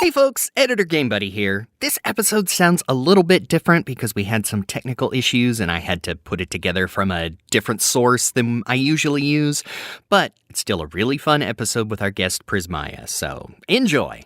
Hey folks, Editor Game Buddy here. This episode sounds a little bit different because we had some technical issues and I had to put it together from a different source than I usually use, but it's still a really fun episode with our guest Prismaeya, so enjoy!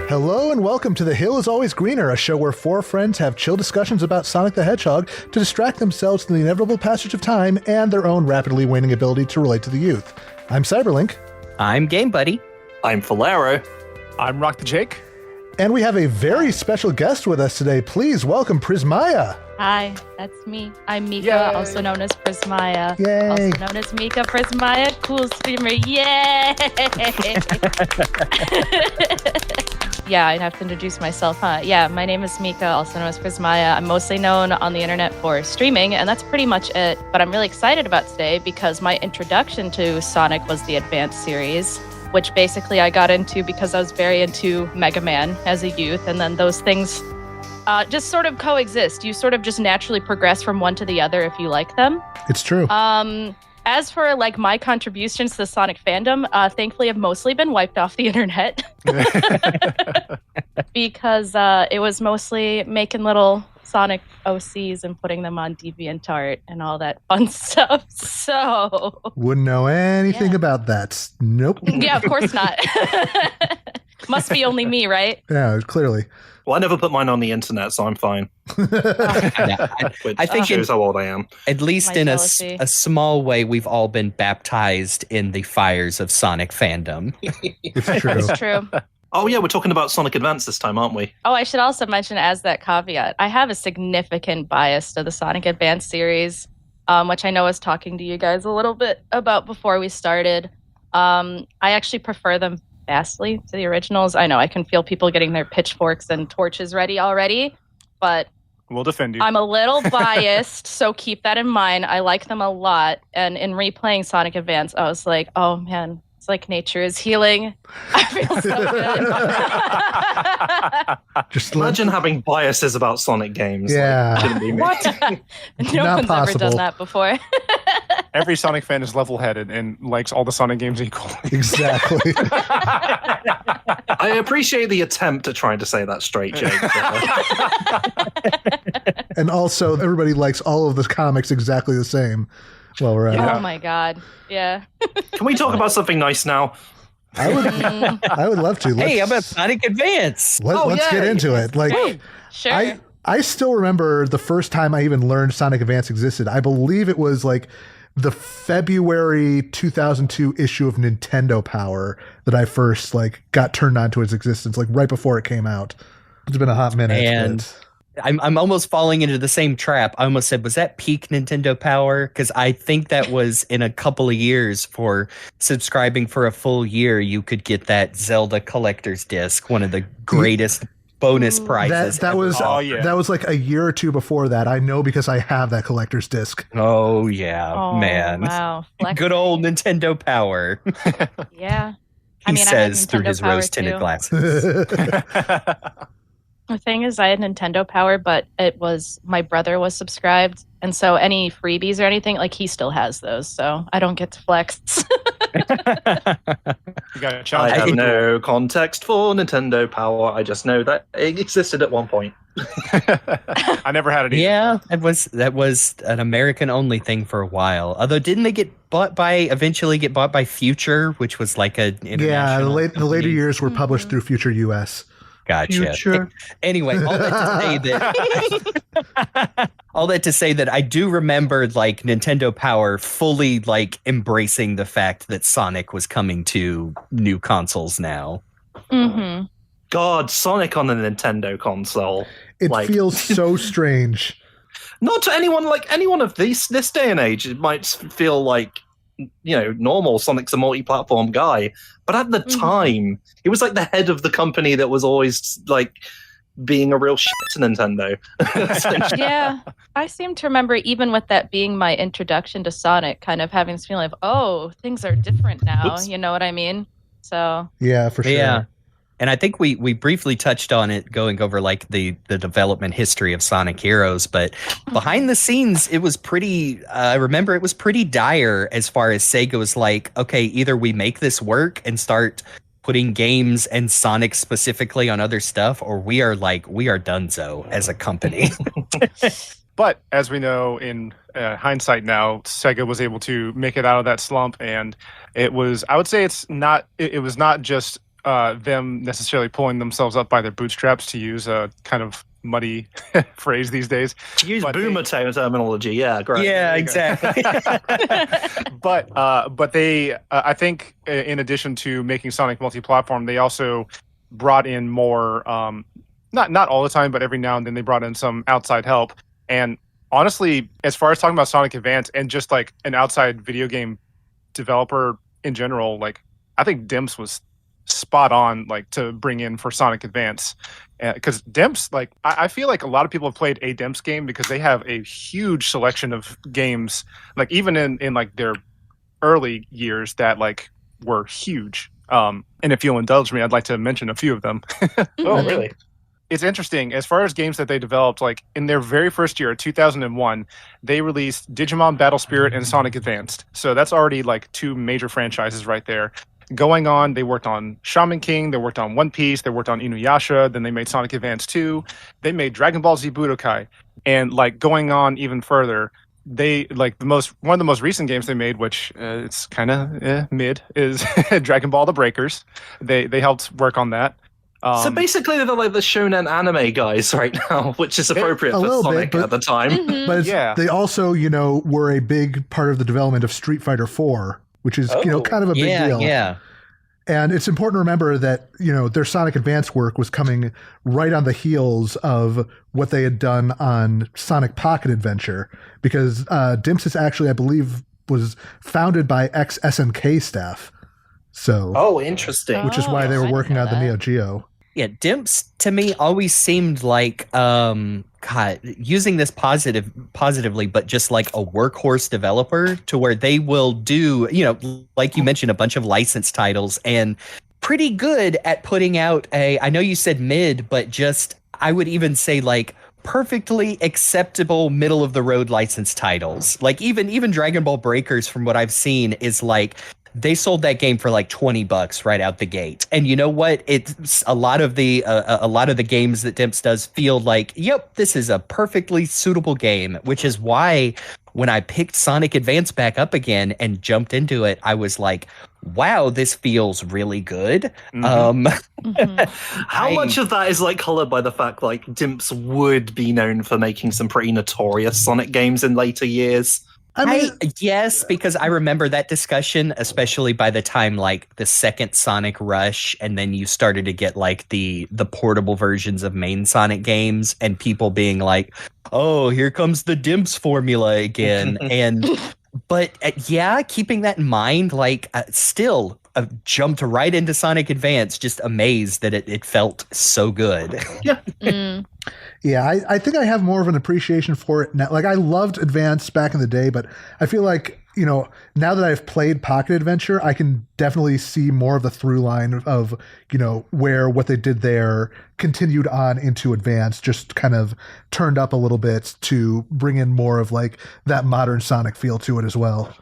Hello and welcome to The Hill is Always Greener, a show where four friends have chill discussions about Sonic the Hedgehog to distract themselves from the inevitable passage of time and their own rapidly waning ability to relate to the youth. I'm Cyberlink. I'm Game Buddy. I'm Falero. I'm Rock the Jake. And we have a very special guest with us today. Please welcome Prismaeya. Hi, that's me. I'm Mika, Yay. also known as Prismaeya. Yay. Also known as Mika Prismaeya, cool streamer. Yay! Yeah, I have to introduce myself, huh? Yeah, my name is Mika, also known as Prismaeya. I'm mostly known on the internet for streaming, and that's pretty much it. But I'm really excited about today because my introduction to Sonic was the Advanced series, which basically I got into because I was very into Mega Man as a youth, and then those things just sort of coexist. You sort of just naturally progress from one to the other if you like them. It's true. As for like my contributions to the Sonic fandom, thankfully I've mostly been wiped off the internet because it was mostly making little Sonic OCs and putting them on DeviantArt and all that fun stuff. So Wouldn't know anything about that. Nope. yeah, of course not. Must be only me, right? Yeah, clearly. Well, I never put mine on the internet, so I'm fine. Which I think shows how old I am. At least My in a jealousy. small way, we've all been baptized in the fires of Sonic fandom. It's true. It's true. Oh yeah, we're talking about Sonic Advance this time, aren't we? Oh, I should also mention as that caveat, I have a significant bias to the Sonic Advance series, which I know I was talking to you guys a little bit about before we started. I actually prefer them vastly to the originals. I know I can feel people getting their pitchforks and torches ready already, but We'll defend you. I'm a little biased, so keep that in mind. I like them a lot, and in replaying Sonic Advance, I was like, oh man, it's like nature is healing. I feel so good. Just Imagine having biases about Sonic games. Yeah. Like, shouldn't be me. No Not one's possible. ever done that before. Every Sonic fan is level-headed and likes all the Sonic games equally. Exactly. I appreciate the attempt at trying to say that straight, Jake. And also, everybody likes all of the comics exactly the same. Well, we're at Yeah. Oh my god. Yeah. Can we talk about something nice now? I would love to. Hey, how about Sonic Advance? Let's get into it. Like, Sure. I still remember the first time I even learned Sonic Advance existed. I believe it was like the February 2002 issue of Nintendo Power that I first like got turned on to its existence, like right before it came out. It's been a hot minute. And but- I'm almost falling into the same trap. I almost said, was that peak Nintendo Power? Because I think that was in a couple of years for subscribing for a full year. You could get that Zelda collector's disc, one of the greatest bonus prizes. that ever. was Oh, yeah. that was like a year or two before that. I know because I have that collector's disc. Oh, yeah, Oh, man. Wow. Flex. Good old Nintendo Power, Yeah. he I had says through Nintendo his Power rose-tinted too. glasses. The thing is, I had Nintendo Power, but it was my brother was subscribed, and so any freebies or anything, like he still has those, so I don't get to flex. You got a I challenge. have no context for Nintendo Power. I just know that it existed at one point. I never had it either. Yeah, that was an American-only thing for a while. Although, didn't they eventually get bought by Future, which was like a Yeah, the later company? years were published through Future US. Gotcha. Future. Anyway, all that to say that I do remember like Nintendo Power fully like embracing the fact that Sonic was coming to new consoles now. Mm-hmm. God, Sonic on the Nintendo console. It Like- feels so strange. Not to anyone of this day and age. It might feel like normal. Sonic's a multi-platform guy, but at the time, he was like the head of the company that was always like being a real shit to Nintendo. Yeah, I seem to remember, even with that being my introduction to Sonic, kind of having this feeling of, oh, things are different now. Oops. You know what I mean? So Yeah, for sure. Yeah. And I think we briefly touched on it going over like the development history of Sonic Heroes, but behind the scenes, it was pretty, I remember it was pretty dire as far as Sega was like, okay, either we make this work and start putting games and Sonic specifically on other stuff, or we are donezo as a company. But as we know in hindsight now, Sega was able to make it out of that slump, and it was, I would say it was not just them necessarily pulling themselves up by their bootstraps, to use a kind of muddy phrase these days. Use boomer terminology, yeah, great. Yeah, exactly. But they, I think, in addition to making Sonic multi-platform, they also brought in more, not all the time, but every now and then they brought in some outside help. And honestly, as far as talking about Sonic Advance and just like an outside video game developer in general, like I think Dimps was spot on, like to bring in for Sonic Advance, because Dimps, like I feel like a lot of people have played a Dimps game because they have a huge selection of games, like even in like their early years that like were huge. And if you'll indulge me, I'd like to mention a few of them. Oh, really? It's interesting as far as games that they developed. Like in their very first year, 2001, they released Digimon Battle Spirit and Sonic Advanced. So that's already like two major franchises right there. Going on, they worked on Shaman King, they worked on One Piece, they worked on Inuyasha, then they made Sonic Advance 2, they made Dragon Ball Z Budokai, and like going on even further, they like one of the most recent games they made, which it's kind of mid, is Dragon Ball The Breakers. They helped work on that. So basically, they're like the shonen anime guys right now, which is appropriate for Sonic at the time. But they also, were a big part of the development of Street Fighter 4. Which is, kind of a big deal. Yeah. And it's important to remember that, their Sonic Advance work was coming right on the heels of what they had done on Sonic Pocket Adventure. Because Dimps actually, I believe, was founded by ex-SNK staff. So, oh, interesting. Which is why they were working on the Neo Geo. Yeah, Dimps to me always seemed like using this positively, but just like a workhorse developer, to where they will do, like you mentioned, a bunch of licensed titles, and pretty good at putting out I know you said mid, but just I would even say like perfectly acceptable middle of the road licensed titles. Like even Dragon Ball Breakers, from what I've seen, is like they sold that game for like $20 right out the gate. And you know what? It's a lot of the games that Dimps does feel like, yep, this is a perfectly suitable game, which is why when I picked Sonic Advance back up again and jumped into it, I was like, wow, this feels really good. How much of that is like colored by the fact like Dimps would be known for making some pretty notorious Sonic games in later years? Yes, because I remember that discussion, especially by the time like the second Sonic Rush, and then you started to get like the portable versions of main Sonic games, and people being like, "Oh, here comes the Dimps formula again." But keeping that in mind, like still jumped right into Sonic Advance, just amazed that it felt so good. Yeah, I think I have more of an appreciation for it now. Like, I loved Advance back in the day, but I feel like, now that I've played Pocket Adventure, I can definitely see more of the through line of, where what they did there continued on into Advance, just kind of turned up a little bit to bring in more of like that modern Sonic feel to it as well.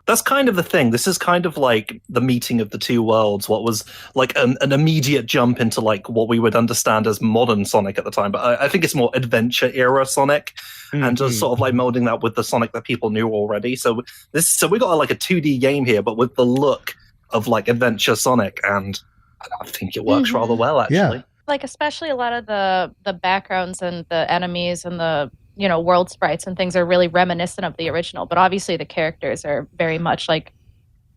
That's kind of the thing. This is kind of like the meeting of the two worlds. What was like an immediate jump into like what we would understand as modern Sonic at the time. But I think it's more adventure era Sonic, and just sort of like molding that with the Sonic that people knew already. So we got like a 2D game here, but with the look of like adventure Sonic, and I think it works rather well actually. Yeah. Like especially a lot of the backgrounds and the enemies and the world sprites and things are really reminiscent of the original, but obviously the characters are very much like,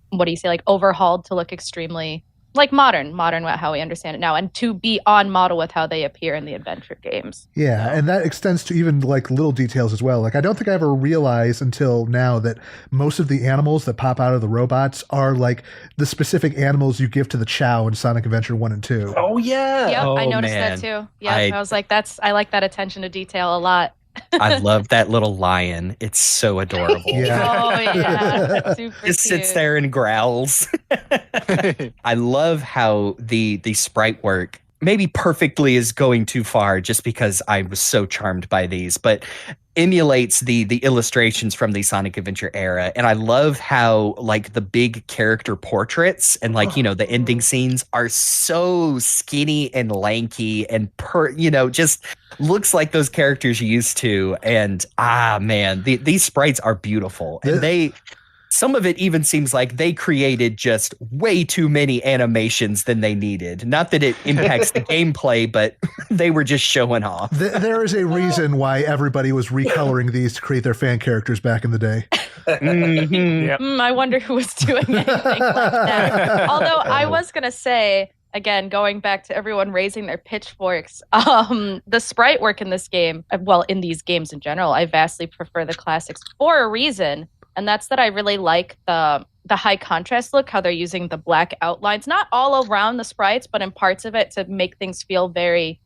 what do you say, like overhauled to look extremely like modern how we understand it now, and to be on model with how they appear in the adventure games. Yeah, and that extends to even like little details as well. Like I don't think I ever realized until now that most of the animals that pop out of the robots are like the specific animals you give to the Chao in Sonic Adventure 1 and 2. Oh yeah. Yep, I Oh, noticed man. that too. Yeah, I was like, I like that attention to detail a lot. I love that little lion. It's so adorable. Yeah. Oh yeah, super Just sits cute. there and growls. I love how the sprite work, maybe perfectly is going too far just because I was so charmed by these, but emulates the illustrations from the Sonic Adventure era. And I love how like the big character portraits and like, the ending scenes are so skinny and lanky and just looks like those characters used to. And man, these sprites are beautiful. And some of it even seems like they created just way too many animations than they needed. Not that it impacts the gameplay, but they were just showing off. There is a reason why everybody was recoloring these to create their fan characters back in the day. Yep. I wonder who was doing anything like that. Although I was going to say, again, going back to everyone raising their pitchforks, the sprite work in this game, well, in these games in general, I vastly prefer the classics for a reason. And that's that I really like the high contrast look, how they're using the black outlines, not all around the sprites, but in parts of it to make things feel very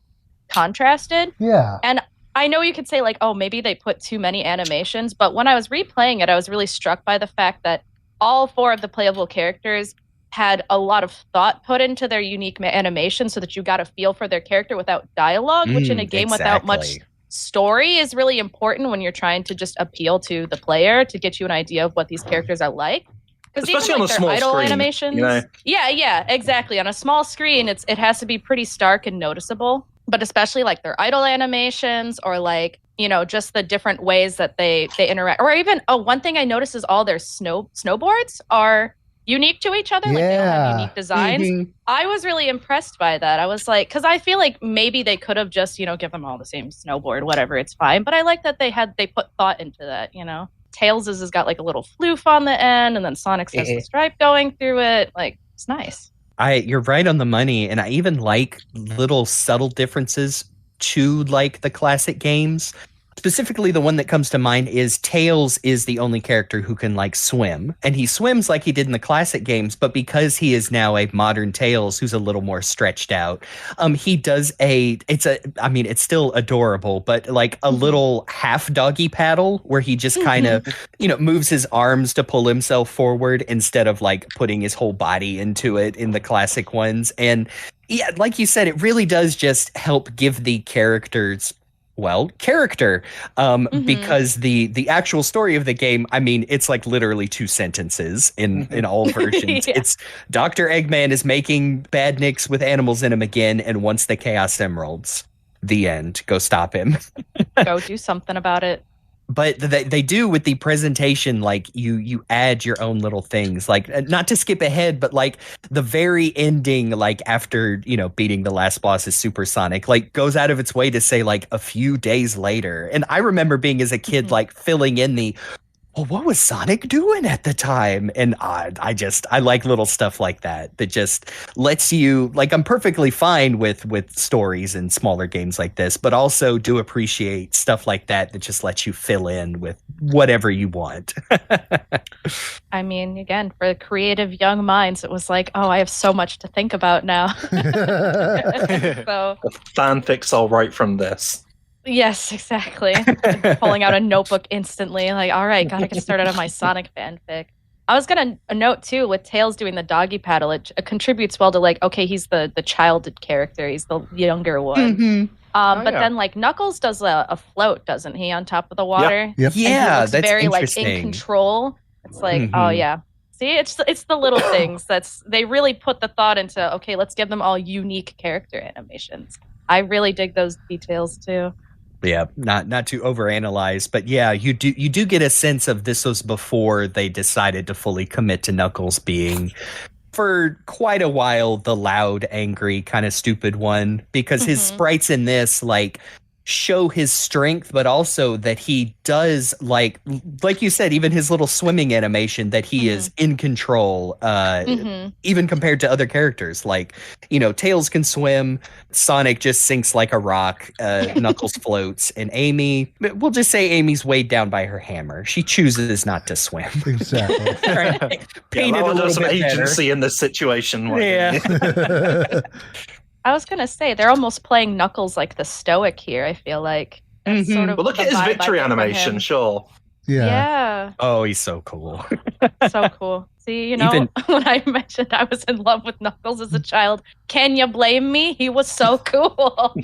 contrasted. Yeah. And I know you could say like, oh, maybe they put too many animations, but when I was replaying it, I was really struck by the fact that all 4 of the playable characters had a lot of thought put into their unique animation so that you got a feel for their character without dialogue, which in a game without much story is really important when you're trying to just appeal to the player to get you an idea of what these characters are like. Because Especially even on like a their small idle screen, animations, yeah, exactly. On a small screen, it has to be pretty stark and noticeable. But especially like their idle animations or like, just the different ways that they interact. Or even, one thing I noticed is all their snowboards are unique to each other. Like they all have unique designs. Mm-hmm. I was really impressed by that. I was like, because I feel like maybe they could have just, give them all the same snowboard, whatever, it's fine. But I like that they put thought into that, Tails' has got like a little floof on the end, and then Sonic's has the stripe going through it. Like, it's nice. You're right on the money, and I even like little subtle differences to like the classic games. Specifically, the one that comes to mind is Tails is the only character who can like swim, and he swims like he did in the classic games. But because he is now a modern Tails who's a little more stretched out, he does it's still adorable, but like a little half doggy paddle where he just kind of moves his arms to pull himself forward instead of like putting his whole body into it in the classic ones. And yeah, like you said, it really does just help give the characters character, because the actual story of the game, it's like literally 2 sentences in all versions. Yeah. It's Dr. Eggman is making badniks with animals in him again and wants the Chaos Emeralds. The end. Go stop him. Go do something about it. But they do with the presentation, like you add your own little things, like not to skip ahead, but like the very ending, like after, beating the last boss is Supersonic, like goes out of its way to say like a few days later. And I remember being as a kid, like filling in well, what was Sonic doing at the time? And I like little stuff like that just lets you, like, I'm perfectly fine with stories and smaller games like this, but also do appreciate stuff like that just lets you fill in with whatever you want. Again, for creative young minds, it was like, oh, I have so much to think about now. So The fanfics I'll write from this. yes, exactly. Pulling out a notebook instantly, like, all right, gotta get started on my Sonic fanfic. I was gonna note too, with Tails doing the doggy paddle, it contributes well to like, okay, he's the childhood character, he's the younger one. But then like Knuckles does a float, doesn't he, on top of the water? Yep. Yeah, he looks that's very interesting. like in control. It's like, oh yeah. See, it's the little things they really put the thought into. Okay, let's give them all unique character animations. I really dig those details too. Yeah, not to overanalyze, but yeah, you do get a sense of this was before they decided to fully commit to Knuckles being, for quite a while, the loud, angry, kind of stupid one, because his sprites in this, like, show his strength, but also that he does, like you said, even his little swimming animation, that he is in control, even compared to other characters. Like, Tails can swim, Sonic just sinks like a rock, Knuckles floats, and Amy, we'll just say Amy's weighed down by her hammer. She chooses not to swim. Exactly. Painted a little some agency in this situation. Yeah. I was gonna say they're almost playing Knuckles like the stoic here. I feel like that's sort of. But look at his victory animation, sure. Yeah. Oh, he's so cool. So cool. See, when I mentioned I was in love with Knuckles as a child, can you blame me? He was so cool.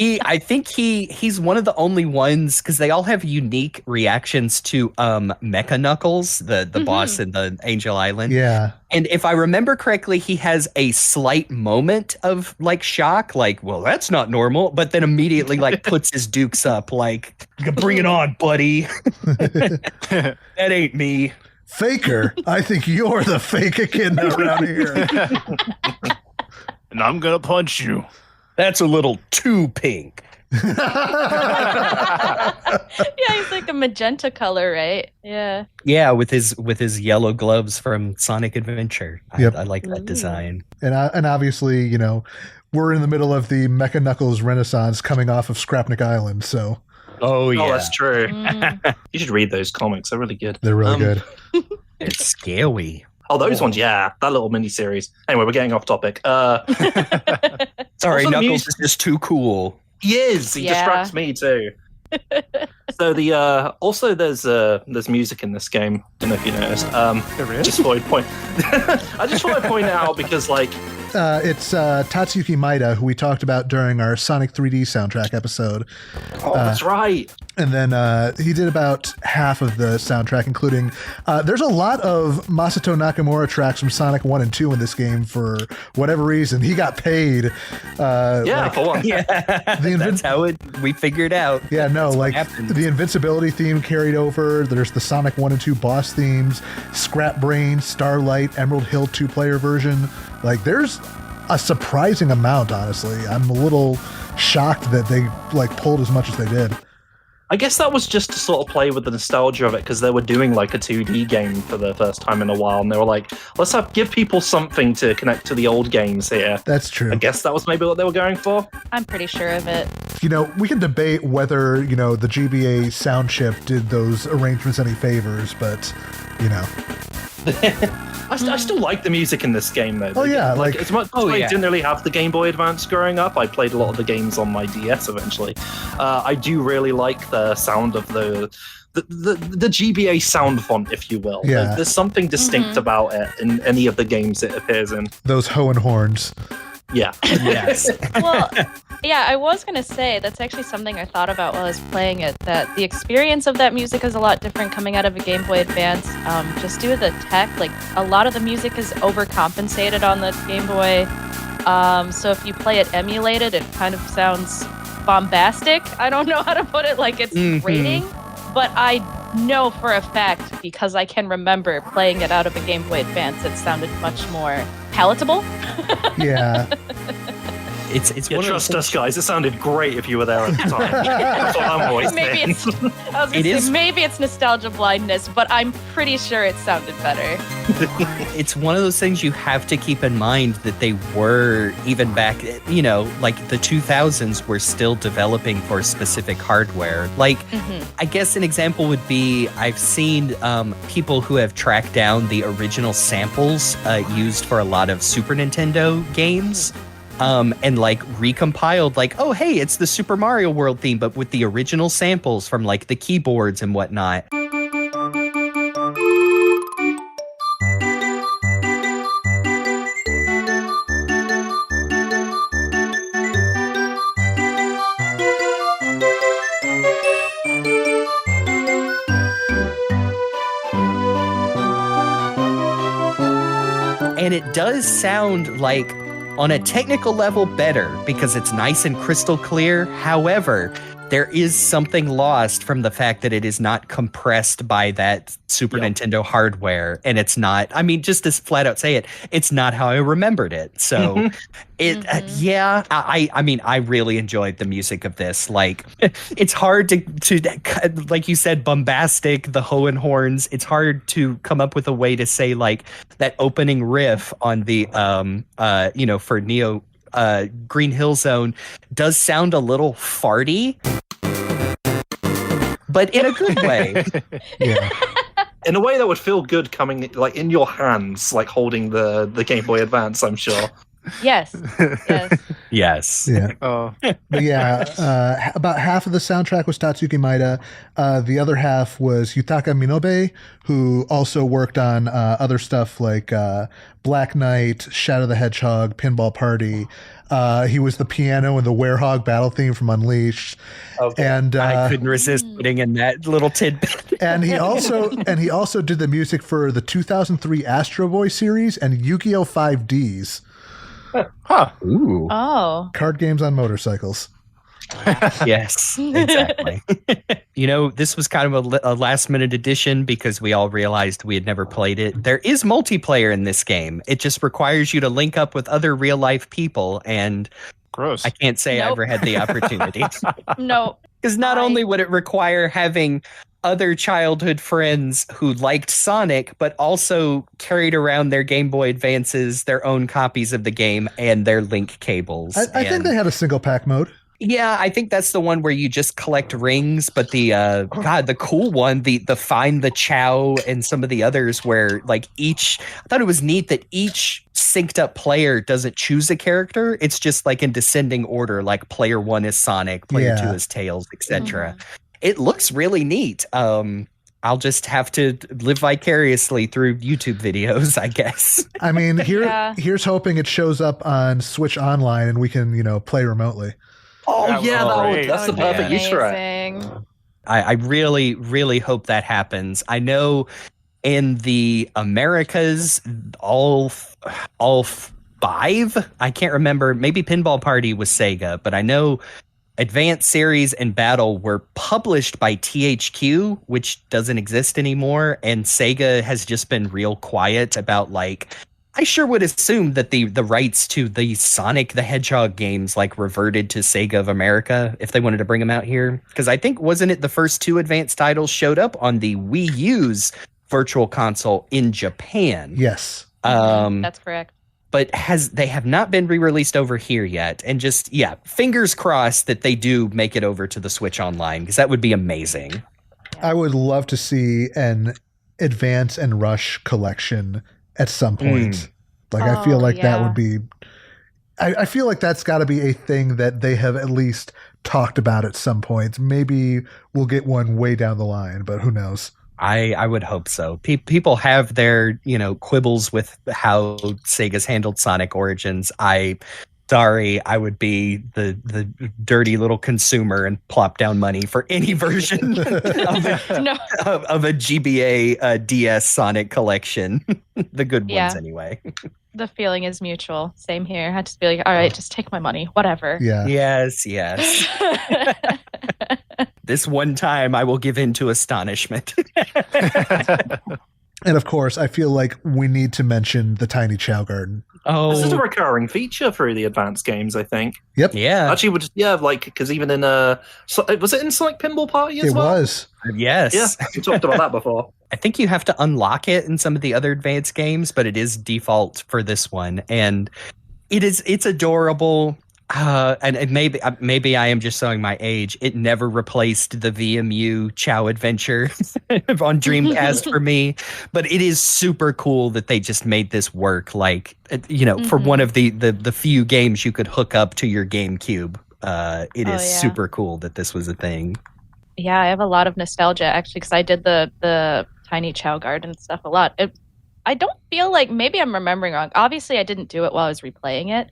I think he's one of the only ones, because they all have unique reactions to Mecha Knuckles, the boss in the Angel Island. Yeah. And if I remember correctly, he has a slight moment of like shock, like, well, that's not normal, but then immediately like puts his dukes up, like, bring it on, buddy. That ain't me. Faker, I think you're the fake echidna around here. And I'm gonna punch you. That's a little too pink. Yeah, he's like a magenta color, right? Yeah. Yeah, with his yellow gloves from Sonic Adventure. Yep. I like that design. And obviously, we're in the middle of the Mecha Knuckles renaissance coming off of Scrapnik Island, so. Oh, yeah. Oh, that's true. You should read those comics. They're really good. They're really good. It's scary. Oh, those ones, yeah. That little mini-series. Anyway, we're getting off topic. Sorry, Also, Knuckles is just too cool. He is. He distracts me, too. So also there's music in this game. Don't know if you noticed. There is? Just thought I'd point. I just want to point it out because it's Tatsuki Maeda, who we talked about during our Sonic 3D soundtrack episode. Oh, that's right. And then he did about half of the soundtrack, including there's a lot of Masato Nakamura tracks from Sonic 1 and 2 in this game for whatever reason. He got paid. For one. Yeah, that's how we figured out. Yeah, no, the Invincibility theme carried over. There's the Sonic 1 and 2 boss themes, Scrap Brain, Starlight, Emerald Hill 2-player version. Like, there's a surprising amount, honestly. I'm a little shocked that they pulled as much as they did. I guess that was just to sort of play with the nostalgia of it, because they were doing like a 2D game for the first time in a while, and they were like, let's give people something to connect to the old games here. That's true. I guess that was maybe what they were going for. I'm pretty sure of it. We can debate whether, the GBA sound chip did those arrangements any favors, but, I still like the music in this game, though. Oh, yeah. As much as I didn't really have the Game Boy Advance growing up, I played a lot of the games on my DS eventually. I do really like the sound of the GBA sound font, if you will. Yeah. There's something distinct about it in any of the games it appears in. Those Hoenn horns. Yeah. Yes. Well, yeah, I was going to say that's actually something I thought about while I was playing it, that the experience of that music is a lot different coming out of a Game Boy Advance. Just due to the tech, like a lot of the music is overcompensated on the Game Boy. So if you play it emulated, it kind of sounds bombastic. I don't know how to put it, like it's grating. But I know for a fact, because I can remember playing it out of a Game Boy Advance, it sounded much more palatable. Yeah. It's yeah, trust us, guys. It sounded great if you were there at the time. That's what I'm always saying. Maybe it's nostalgia blindness, but I'm pretty sure it sounded better. It's one of those things you have to keep in mind, that they were, even back, like the 2000s, were still developing for specific hardware. Like, I guess an example would be, I've seen people who have tracked down the original samples used for a lot of Super Nintendo games. And like recompiled, like, oh, hey, it's the Super Mario World theme, but with the original samples from like the keyboards and whatnot. And it does sound like, on a technical level, better, because it's nice and crystal clear. However, there is something lost from the fact that it is not compressed by that Super Nintendo hardware, and it's not, I mean, just to flat out say it, it's not how I remembered it. So I mean, I really enjoyed the music of this. Like, it's hard to like you said, bombastic, the Hohenhorns. It's hard to come up with a way to say like that opening riff on the for Neo Green Hill Zone does sound a little farty, but in a good way. Yeah. In a way that would feel good coming like in your hands, like holding the Game Boy Advance, I'm sure. Yes. Yes. Yeah. Oh, But yeah, about half of the soundtrack was Tatsuki Maeda. The other half was Yutaka Minobe, who also worked on other stuff like Black Knight, Shadow the Hedgehog, Pinball Party. He was the piano in the Werehog battle theme from Unleashed. Okay. And I couldn't resist putting in that little tidbit. and he also did the music for the 2003 Astro Boy series and Yu-Gi-Oh! 5Ds. huh. Ooh. Oh. Card games on motorcycles. Yes, exactly. This was kind of a last minute addition because we all realized we had never played it. There is multiplayer in this game. It just requires you to link up with other real life people, and Gross. I can't say I Nope. ever had the opportunity. No. Because not only would it require having other childhood friends who liked Sonic, but also carried around their Game Boy Advances, their own copies of the game, and their link cables. I think they had a single pack mode. Yeah, I think that's the one where you just collect rings, but the cool one, the Find the Chao and some of the others where like I thought it was neat that each synced up player doesn't choose a character. It's just like in descending order, like player 1 is Sonic, player 2 is Tails, etc. It looks really neat. I'll just have to live vicariously through YouTube videos, I guess. I mean, here's hoping it shows up on Switch Online and we can, play remotely. Oh That yeah, was that's the great. perfect Easter egg. Amazing. I really, really hope that happens. I know in the Americas, all five, I can't remember, maybe Pinball Party was Sega, but I know Advanced Series and Battle were published by THQ, which doesn't exist anymore, and Sega has just been real quiet about like, I sure would assume that the rights to the Sonic the Hedgehog games like reverted to Sega of America if they wanted to bring them out here. Because I think, wasn't it the first 2 advanced titles showed up on the Wii U's Virtual Console in Japan? Yes. That's correct. But they have not been re-released over here yet. And just, fingers crossed that they do make it over to the Switch Online, because that would be amazing. I would love to see an Advance and Rush collection at some point. I feel like that would be... I feel like that's got to be a thing that they have at least talked about at some point. Maybe we'll get one way down the line, but who knows? I would hope so. People have their, quibbles with how Sega's handled Sonic Origins. I would be the dirty little consumer and plop down money for any version of a GBA DS Sonic collection. The good ones, anyway. The feeling is mutual. Same here. I just be like, all right, just take my money, whatever. Yeah. Yes. This one time I will give in to astonishment. And of course, I feel like we need to mention the Tiny Chao Garden. Oh, This is a recurring feature through the advanced games, I think. Yep. yeah. Actually, because even in was it in Sonic Pinball Party as It well? was. Yes. Yeah, we talked about that before. I think you have to unlock it in some of the other advanced games, but it is default for this one, and it's adorable. And maybe I am just showing my age. It never replaced the VMU Chao Adventure on Dreamcast for me, but it is super cool that they just made this work. Like, for one of the few games you could hook up to your GameCube. It is super cool that this was a thing. Yeah, I have a lot of nostalgia actually because I did the Tiny Chao Garden stuff a lot. I don't feel like, maybe I'm remembering wrong. Obviously, I didn't do it while I was replaying it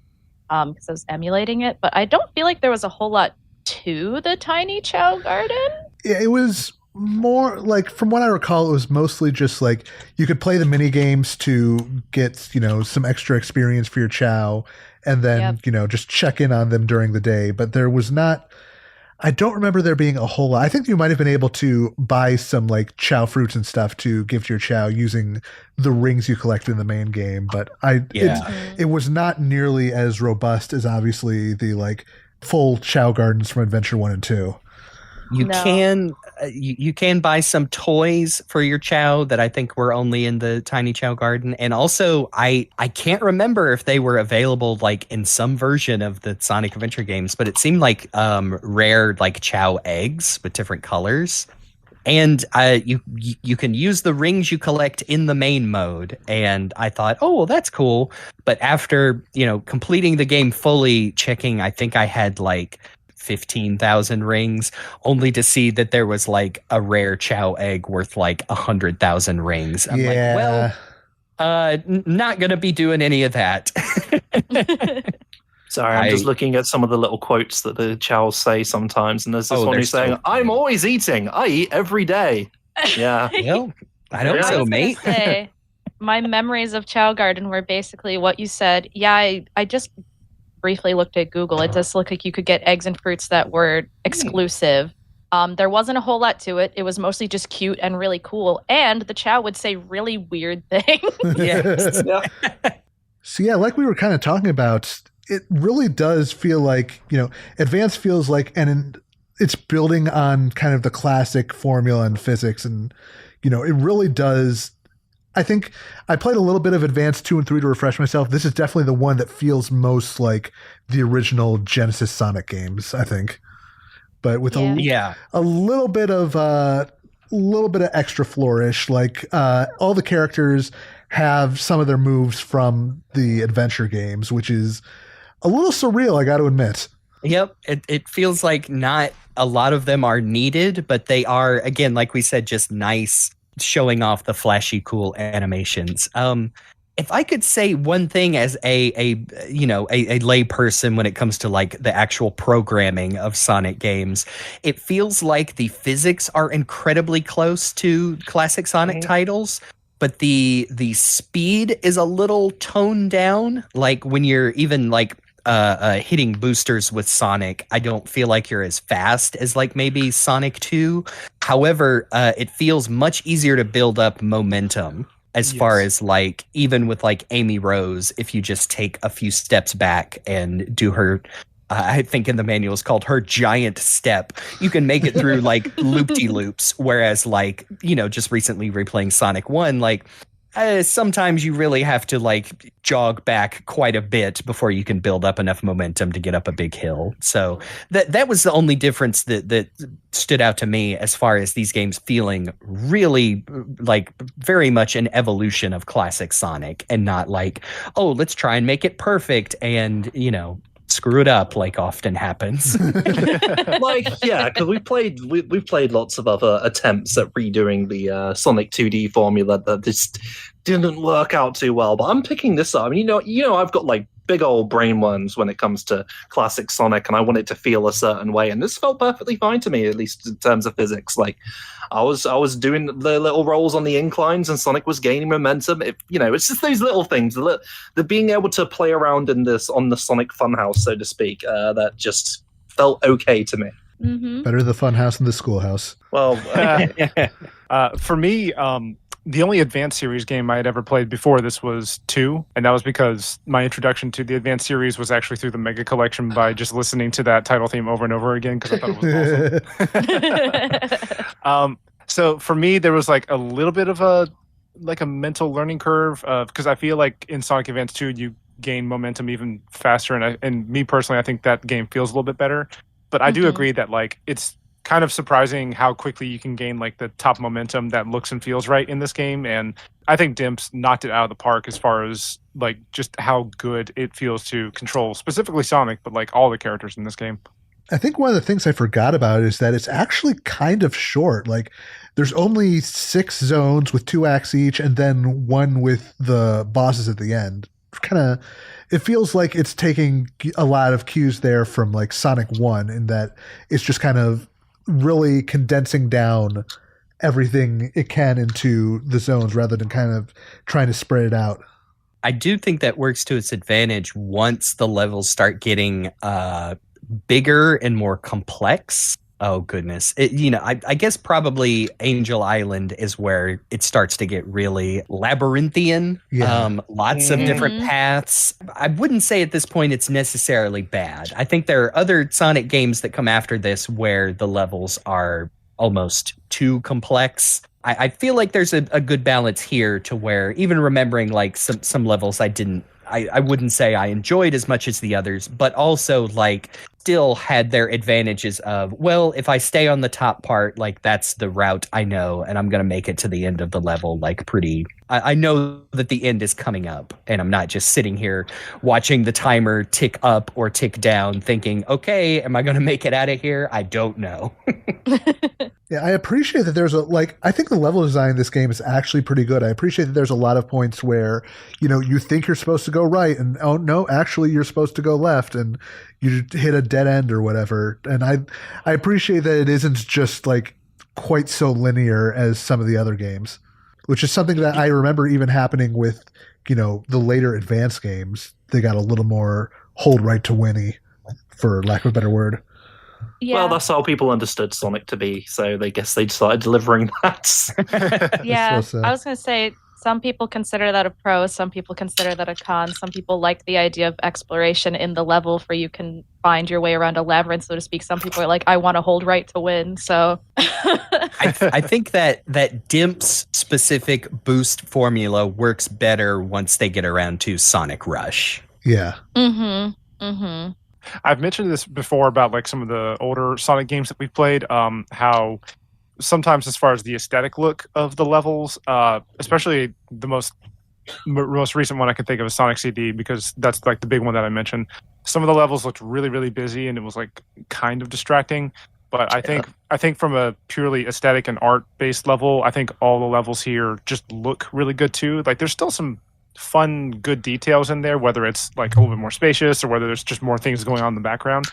because I was emulating it, but I don't feel like there was a whole lot to the Tiny Chao Garden. Yeah, it was more like, from what I recall, it was mostly just like you could play the mini games to get some extra experience for your Chao, and then just check in on them during the day. But there was not. I don't remember there being a whole lot. I think you might have been able to buy some like Chao fruits and stuff to give to your Chao using the rings you collected in the main game, but it was not nearly as robust as obviously the like full Chao gardens from Adventure 1 and 2. You can you can buy some toys for your Chao that I think were only in the Tiny Chao Garden, and also I can't remember if they were available like in some version of the Sonic Adventure games, but it seemed like rare like Chao eggs with different colors, and you can use the rings you collect in the main mode, and I thought, oh well, that's cool, but after completing the game fully, checking, I think I had like 15,000 rings, only to see that there was like a rare Chao egg worth like 100,000 rings. I'm like, well, not gonna be doing any of that. Sorry, I'm just looking at some of the little quotes that the Chows say sometimes, and there's this one who's saying, "I'm always eating. I eat every day." Yeah. Well, I don't know, mate. Say, my memories of Chao Garden were basically what you said. Yeah, I just briefly looked at Google. It does look like you could get eggs and fruits that were exclusive. There wasn't a whole lot to it. It was mostly just cute and really cool. And the Chao would say really weird things. Yes. So yeah, like we were kind of talking about, it really does feel like, Advance feels like, and it's building on kind of the classic formula and physics. And, it really does. I think I played a little bit of Advance 2 and 3 to refresh myself. This is definitely the one that feels most like the original Genesis Sonic games, I think. But with a little bit of extra flourish. Like all the characters have some of their moves from the adventure games, which is a little surreal, I got to admit. Yep. It feels like not a lot of them are needed, but they are, again, like we said, just nice, showing off the flashy, cool animations. If I could say one thing as a lay person when it comes to like the actual programming of Sonic games, it feels like the physics are incredibly close to classic Sonic titles, but the speed is a little toned down. Like when you're even like hitting boosters with Sonic, I don't feel like you're as fast as like maybe Sonic 2. However, it feels much easier to build up momentum as far as like, even with like Amy Rose, if you just take a few steps back and do her, I think in the manual it's called her giant step, you can make it through like loop-de-loops. Whereas like, just recently replaying Sonic 1, like, sometimes you really have to like jog back quite a bit before you can build up enough momentum to get up a big hill. So that was the only difference that stood out to me as far as these games feeling really like very much an evolution of classic Sonic, and not like, oh, let's try and make it perfect and screw it up like often happens. Because we played lots of other attempts at redoing the Sonic 2D formula that just didn't work out too well. But I'm picking this up. I mean, I've got like big old brain worms when it comes to classic Sonic, and I want it to feel a certain way. And this felt perfectly fine to me, at least in terms of physics. Like I was doing the little rolls on the inclines, and Sonic was gaining momentum. It's just those little things, the being able to play around in this on the Sonic Funhouse, so to speak, that just felt okay to me. Mm-hmm. Better the Funhouse than the Schoolhouse. Well, for me, the only Advanced Series game I had ever played before this was 2, and that was because my introduction to the Advanced Series was actually through the Mega Collection by just listening to that title theme over and over again because I thought it was awesome. So for me, there was like a little bit of a mental learning curve because I feel like in Sonic Advance 2 you gain momentum even faster, and me personally, I think that game feels a little bit better. But I do agree that like it's kind of surprising how quickly you can gain like the top momentum that looks and feels right in this game, and I think Dimps knocked it out of the park as far as like just how good it feels to control specifically Sonic, but like all the characters in this game. I think one of the things I forgot about is that it's actually kind of short. Like there's only 6 zones with 2 acts each, and then 1 with the bosses at the end. It feels like it's taking a lot of cues there from like Sonic 1, in that it's just kind of really condensing down everything it can into the zones rather than kind of trying to spread it out. I do think that works to its advantage once the levels start getting bigger and more complex. Oh goodness. I guess probably Angel Island is where it starts to get really labyrinthian. Yeah. Lots of different paths. I wouldn't say at this point it's necessarily bad. I think there are other Sonic games that come after this where the levels are almost too complex. I feel like there's a good balance here to where even remembering like some levels I wouldn't say I enjoyed as much as the others, but also like still had their advantages of, well, if I stay on the top part, like that's the route I know, and I'm going to make it to the end of the level like pretty. I know that the end is coming up, and I'm not just sitting here watching the timer tick up or tick down thinking, okay, am I going to make it out of here? I don't know. Yeah, I appreciate that there's I think the level design in this game is actually pretty good. I appreciate that there's a lot of points where, you think you're supposed to go right and, oh, no, actually you're supposed to go left and you hit a dead end or whatever. And I appreciate that it isn't just like quite so linear as some of the other games, which is something that I remember even happening with, the later advanced games. They got a little more hold right to winny, for lack of a better word. Yeah. Well, that's how people understood Sonic to be, so they guess they started delivering that. Yeah, So sad. I was going to say, some people consider that a pro, some people consider that a con. Some people like the idea of exploration in the level where you can find your way around a labyrinth, so to speak. Some people are like, I want to hold right to win, so... I think that Dimps specific boost formula works better once they get around to Sonic Rush. Yeah. I've mentioned this before about like some of the older Sonic games that we've played, how sometimes as far as the aesthetic look of the levels, especially the most recent one I can think of is Sonic CD, because that's like the big one that I mentioned. Some of the levels looked really, really busy and it was like kind of distracting. But I think from a purely aesthetic and art based level, I think all the levels here just look really good too. Like there's still some fun, good details in there, whether it's like a little bit more spacious or whether there's just more things going on in the background.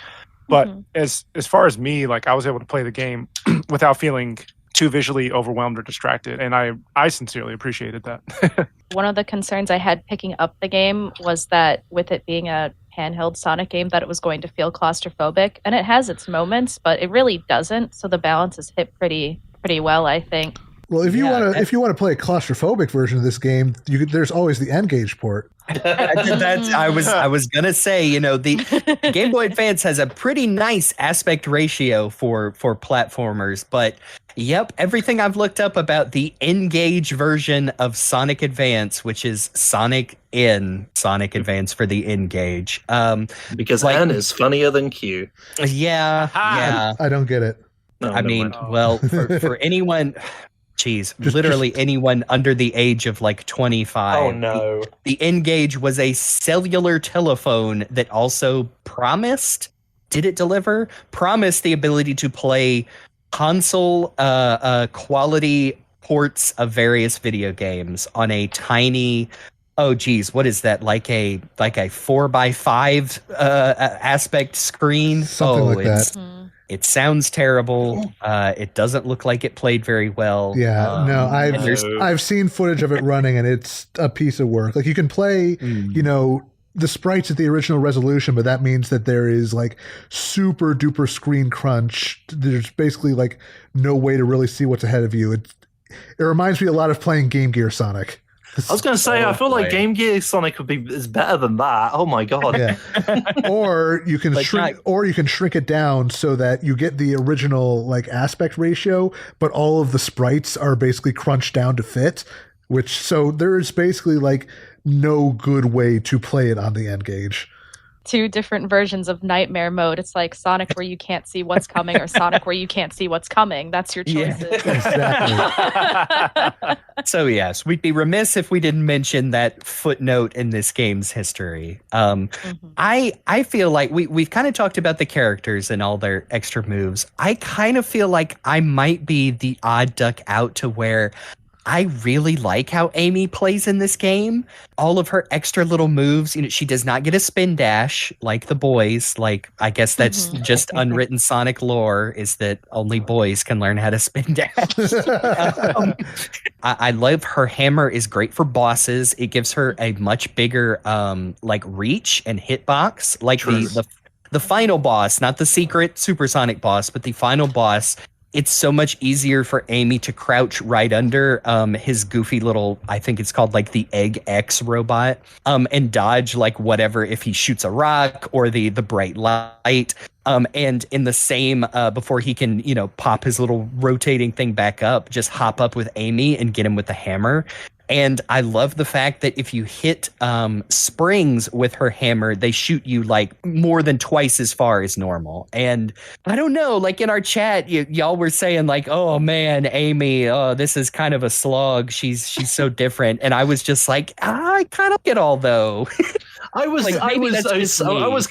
But as far as me, like I was able to play the game without feeling too visually overwhelmed or distracted, and I sincerely appreciated that. One of the concerns I had picking up the game was that with it being a handheld Sonic game, that it was going to feel claustrophobic, and it has its moments, but it really doesn't. So the balance is hit pretty well, I think. Well, if you want to play a claustrophobic version of this game, there's always the N-Gage port. I was gonna say, the Game Boy Advance has a pretty nice aspect ratio for platformers, but yep, everything I've looked up about the N-Gage version of Sonic Advance, which is SonicN, Sonic Advance for the N-Gage. Because N is funnier than Q. Yeah. I don't get it. No, I mean, well, for anyone... Jeez, literally anyone under the age of like 25. Oh no. The N-Gage was a cellular telephone that also promised the ability to play console quality ports of various video games on a tiny, what is that? Like a 4x5 aspect screen? Something like that. It sounds terrible. It doesn't look like it played very well. Yeah, no, I've seen footage of it running, and it's a piece of work. Like you can play, the sprites at the original resolution, but that means that there is like super duper screen crunch. There's basically like no way to really see what's ahead of you. It reminds me a lot of playing Game Gear Sonic. I was going to say, I feel like Game Gear Sonic is better than that. Oh my god! Yeah. Or you can shrink it down so that you get the original like aspect ratio, but all of the sprites are basically crunched down to fit. So there's basically like no good way to play it on the N-Gage. Two different versions of nightmare mode. It's like Sonic where you can't see what's coming, or Sonic where you can't see what's coming. That's your choices. Yeah, exactly. So yes, we'd be remiss if we didn't mention that footnote in this game's history. I feel like we've kind of talked about the characters and all their extra moves. I kind of feel like I might be the odd duck out to where I really like how Amy plays in this game. All of her extra little moves, she does not get a spin dash like the boys. Like, I guess that's just unwritten Sonic lore, is that only boys can learn how to spin dash. I love her hammer is great for bosses. It gives her a much bigger reach and hitbox. Like the final boss, not the secret supersonic boss, but the final boss, it's so much easier for Amy to crouch right under his goofy little, I think it's called like the Egg X robot, and dodge like whatever if he shoots a rock or the bright light. And in the same, before he can, pop his little rotating thing back up, just hop up with Amy and get him with the hammer. And I love the fact that if you hit springs with her hammer, they shoot you like more than twice as far as normal. And I don't know, like in our chat, y'all were saying like, oh man, Amy, this is kind of a slog. She's so different. And I was just like, I kind of get all though. I was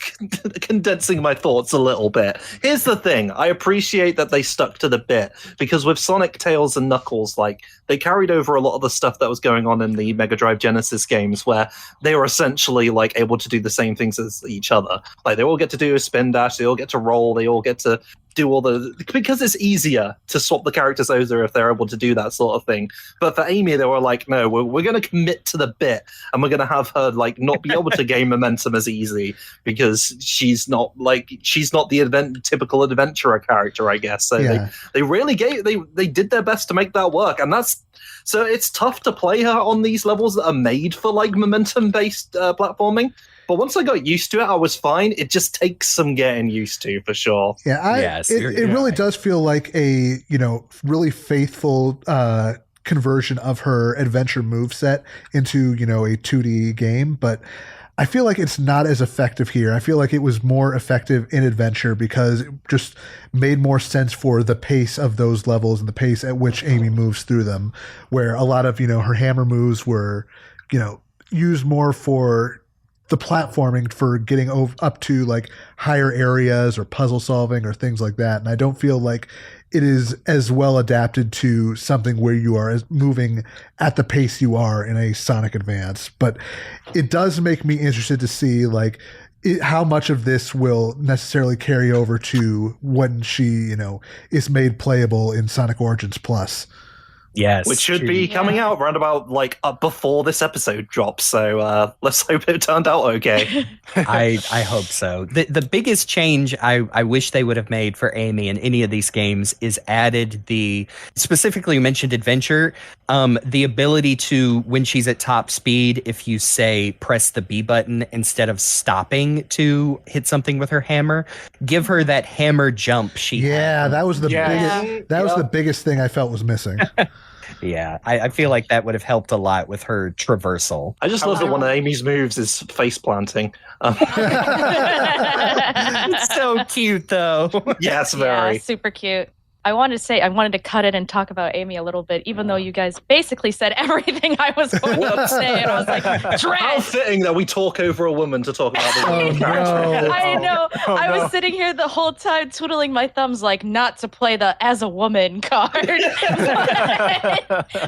condensing my thoughts a little bit. Here's the thing. I appreciate that they stuck to the bit, because with Sonic, Tails, and Knuckles, like, they carried over a lot of the stuff that was going on in the Mega Drive Genesis games, where they were essentially like able to do the same things as each other. Like, they all get to do a spin dash, they all get to roll, they all get to do all because it's easier to swap the characters over if they're able to do that sort of thing. But for Amy, they were like, no, we're going to commit to the bit, and we're going to have her like not be able to gain momentum as easy, because she's not the typical adventurer character, I guess. So they really they did their best to make that work, and so it's tough to play her on these levels that are made for like momentum based platforming. But once I got used to it, I was fine. It just takes some getting used to, for sure. Yeah, it really does feel like a really faithful conversion of her adventure moveset into a 2D game. But I feel like it's not as effective here. I feel like it was more effective in adventure because it just made more sense for the pace of those levels and the pace at which Amy moves through them. Where a lot of her hammer moves were used more for the platforming, for getting up to like higher areas or puzzle solving or things like that. And I don't feel like it is as well adapted to something where you are moving at the pace you are in a Sonic Advance. But it does make me interested to see like how much of this will necessarily carry over to when she, is made playable in Sonic Origins Plus. Yes, which should be coming out around about like before this episode drops. So let's hope it turned out okay. I hope so. The biggest change I wish they would have made for Amy in any of these games is added specifically you mentioned adventure, the ability to, when she's at top speed, if you say press the B button instead of stopping to hit something with her hammer, give her that hammer jump. That was the biggest thing I felt was missing. Yeah, I feel like that would have helped a lot with her traversal. I just love that one of Amy's moves is face planting. It's so cute, though. Yes, very. Yeah, super cute. I wanted to cut it and talk about Amy a little bit, even though you guys basically said everything I was going to say. And I was like, how fitting that we talk over a woman to talk about the woman character. I know. I was sitting here the whole time twiddling my thumbs, like not to play the as a woman card.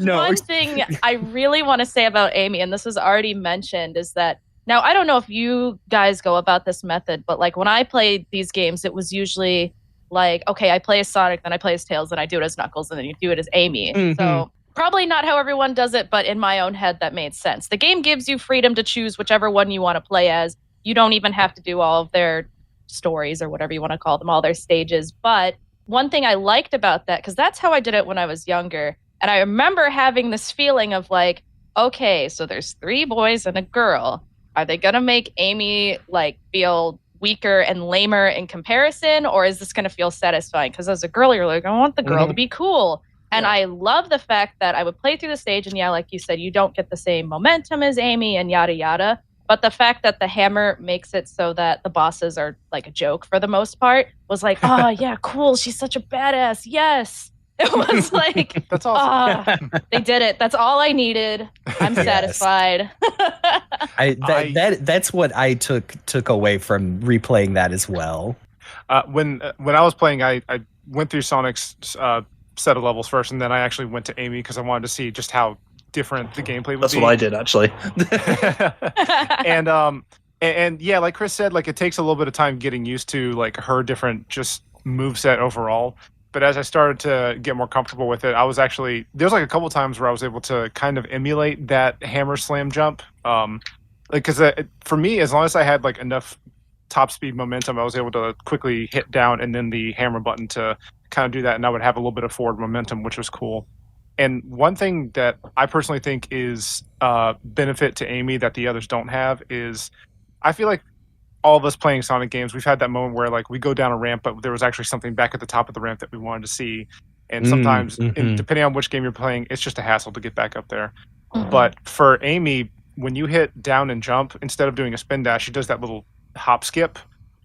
One thing I really want to say about Amy, and this was already mentioned, is that now I don't know if you guys go about this method, but like when I played these games, it was usually like, okay, I play as Sonic, then I play as Tails, then I do it as Knuckles, and then you do it as Amy. Mm-hmm. So probably not how everyone does it, but in my own head, that made sense. The game gives you freedom to choose whichever one you want to play as. You don't even have to do all of their stories or whatever you want to call them, all their stages. But one thing I liked about that, because that's how I did it when I was younger, and I remember having this feeling of like, okay, so there's 3 boys and a girl. Are they going to make Amy like feel weaker and lamer in comparison, or is this going to feel satisfying? Because as a girl, you're like, I want the girl to be cool. And I love the fact that I would play through the stage, and like you said, you don't get the same momentum as Amy and yada yada. But the fact that the hammer makes it so that the bosses are like a joke for the most part was like, oh yeah, cool. She's such a badass. Yes. It was like, that's awesome. They did it. That's all I needed. I'm satisfied. That's what I took away from replaying that as well. When I was playing, I went through Sonic's set of levels first, and then I actually went to Amy because I wanted to see just how different the gameplay would be. That's what I did, actually. and yeah, like Chris said, like it takes a little bit of time getting used to like her different just moveset overall. But as I started to get more comfortable with it, there's like a couple times where I was able to kind of emulate that hammer slam jump. Because for me, as long as I had like enough top speed momentum, I was able to quickly hit down and then the hammer button to kind of do that, and I would have a little bit of forward momentum, which was cool. And one thing that I personally think is benefit to Amy that the others don't have is, I feel like all of us playing Sonic games, we've had that moment where like we go down a ramp, but there was actually something back at the top of the ramp that we wanted to see. And sometimes, depending on which game you're playing, it's just a hassle to get back up there. But for Amy, when you hit down and jump, instead of doing a spin dash, she does that little hop skip,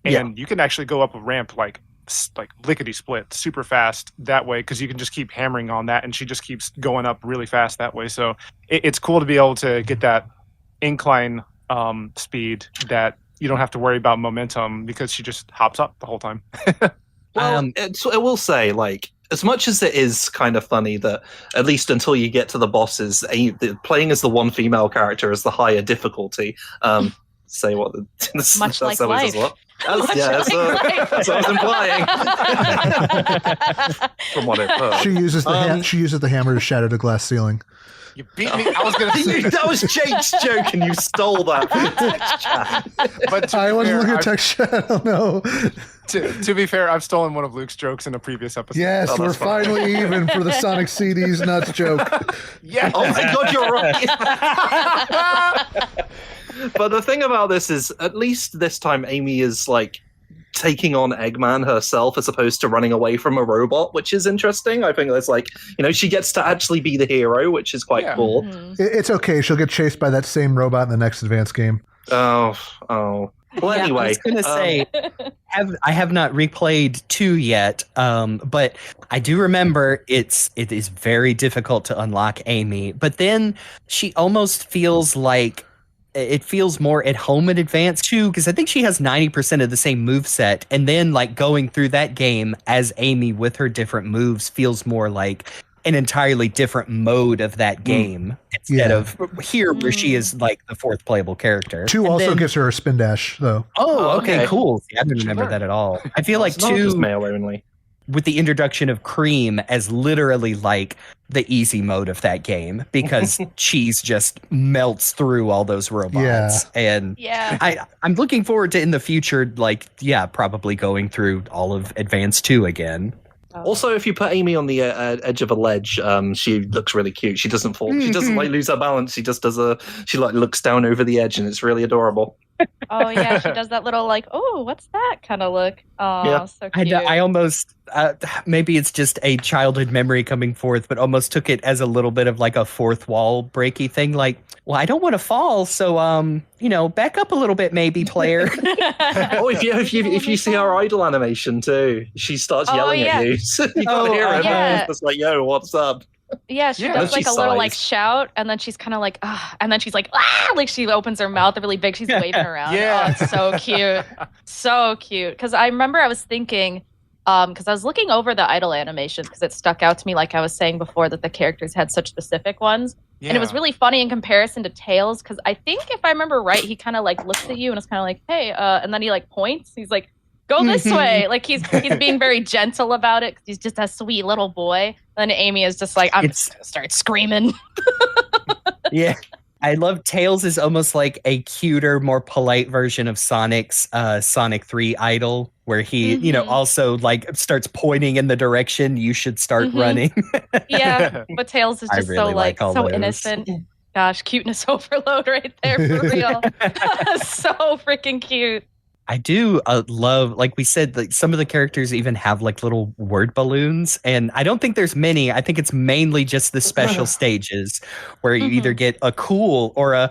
and you can actually go up a ramp like lickety split super fast that way, because you can just keep hammering on that, and she just keeps going up really fast that way. So it's cool to be able to get that incline speed that you don't have to worry about momentum, because she just hops up the whole time. Well, I will say, like, as much as it is kind of funny that, at least until you get to the bosses, playing as the one female character is the higher difficulty. Say what much like life. That's what I was implying. From what I've heard. She uses the hammer to shatter the glass ceiling. You beat me. I was going to say that was Jake's joke, and you stole that from text chat. But I wasn't looking at text chat. I don't know. To be fair, I've stolen one of Luke's jokes in a previous episode. Yes, we're finally even for the Sonic CDs nuts joke. Yeah. Oh my God, you're right. But the thing about this is, at least this time, Amy is like taking on Eggman herself as opposed to running away from a robot, which is interesting. I think that's like, she gets to actually be the hero, which is quite cool. It's okay. She'll get chased by that same robot in the next advanced game. Oh. Well, anyway. I was going to say, I have not replayed 2 yet, but I do remember it is very difficult to unlock Amy, but then she almost feels like it feels more at home in Advance too, because I think she has 90% of the same moveset, and then like going through that game as Amy with her different moves feels more like an entirely different mode of that game instead of here where she is like the fourth playable character. 2 also gives her a spin dash though. Oh, okay, cool. See, I didn't remember that at all. I feel like 2 male only. With the introduction of Cream as literally like the easy mode of that game, because cheese just melts through all those robots. And I'm looking forward to in the future, like, probably going through all of Advance 2 again. Also, if you put Amy on the edge of a ledge, she looks really cute. She doesn't fall. She doesn't like lose her balance. She just she like looks down over the edge, and it's really adorable. Oh yeah, she does that little like, oh, what's that kind of look? Oh, so cute. I almost maybe it's just a childhood memory coming forth, but almost took it as a little bit of like a fourth wall breaky thing. Like, well, I don't want to fall, so back up a little bit, maybe, player. Oh, if you see her idle animation too, she starts yelling at you. So you gotta hear it. Yeah. It's like, yo, what's up? Yeah, she does like a little like shout, and then she's kind of like, and then she's like, like she opens her mouth really big. She's waving around. Oh, it's so cute, so cute. Because I remember I was thinking, because I was looking over the idle animations because it stuck out to me, like I was saying before, that the characters had such specific ones, and it was really funny in comparison to Tails. Because I think if I remember right, he kind of like looks at you and it's kind of like, hey, and then he like points. He's like, go this way. Like he's being very gentle about it because he's just a sweet little boy. Then Amy is just like, I'm just gonna start screaming. Yeah. I love Tails is almost like a cuter, more polite version of Sonic's Sonic 3 idol, where he, also like starts pointing in the direction you should start running. Yeah, but Tails is just really so innocent. Gosh, cuteness overload right there for real. So freaking cute. I do love, like we said, like some of the characters even have like little word balloons, and I don't think there's many. I think it's mainly just the special stages where you either get a cool or a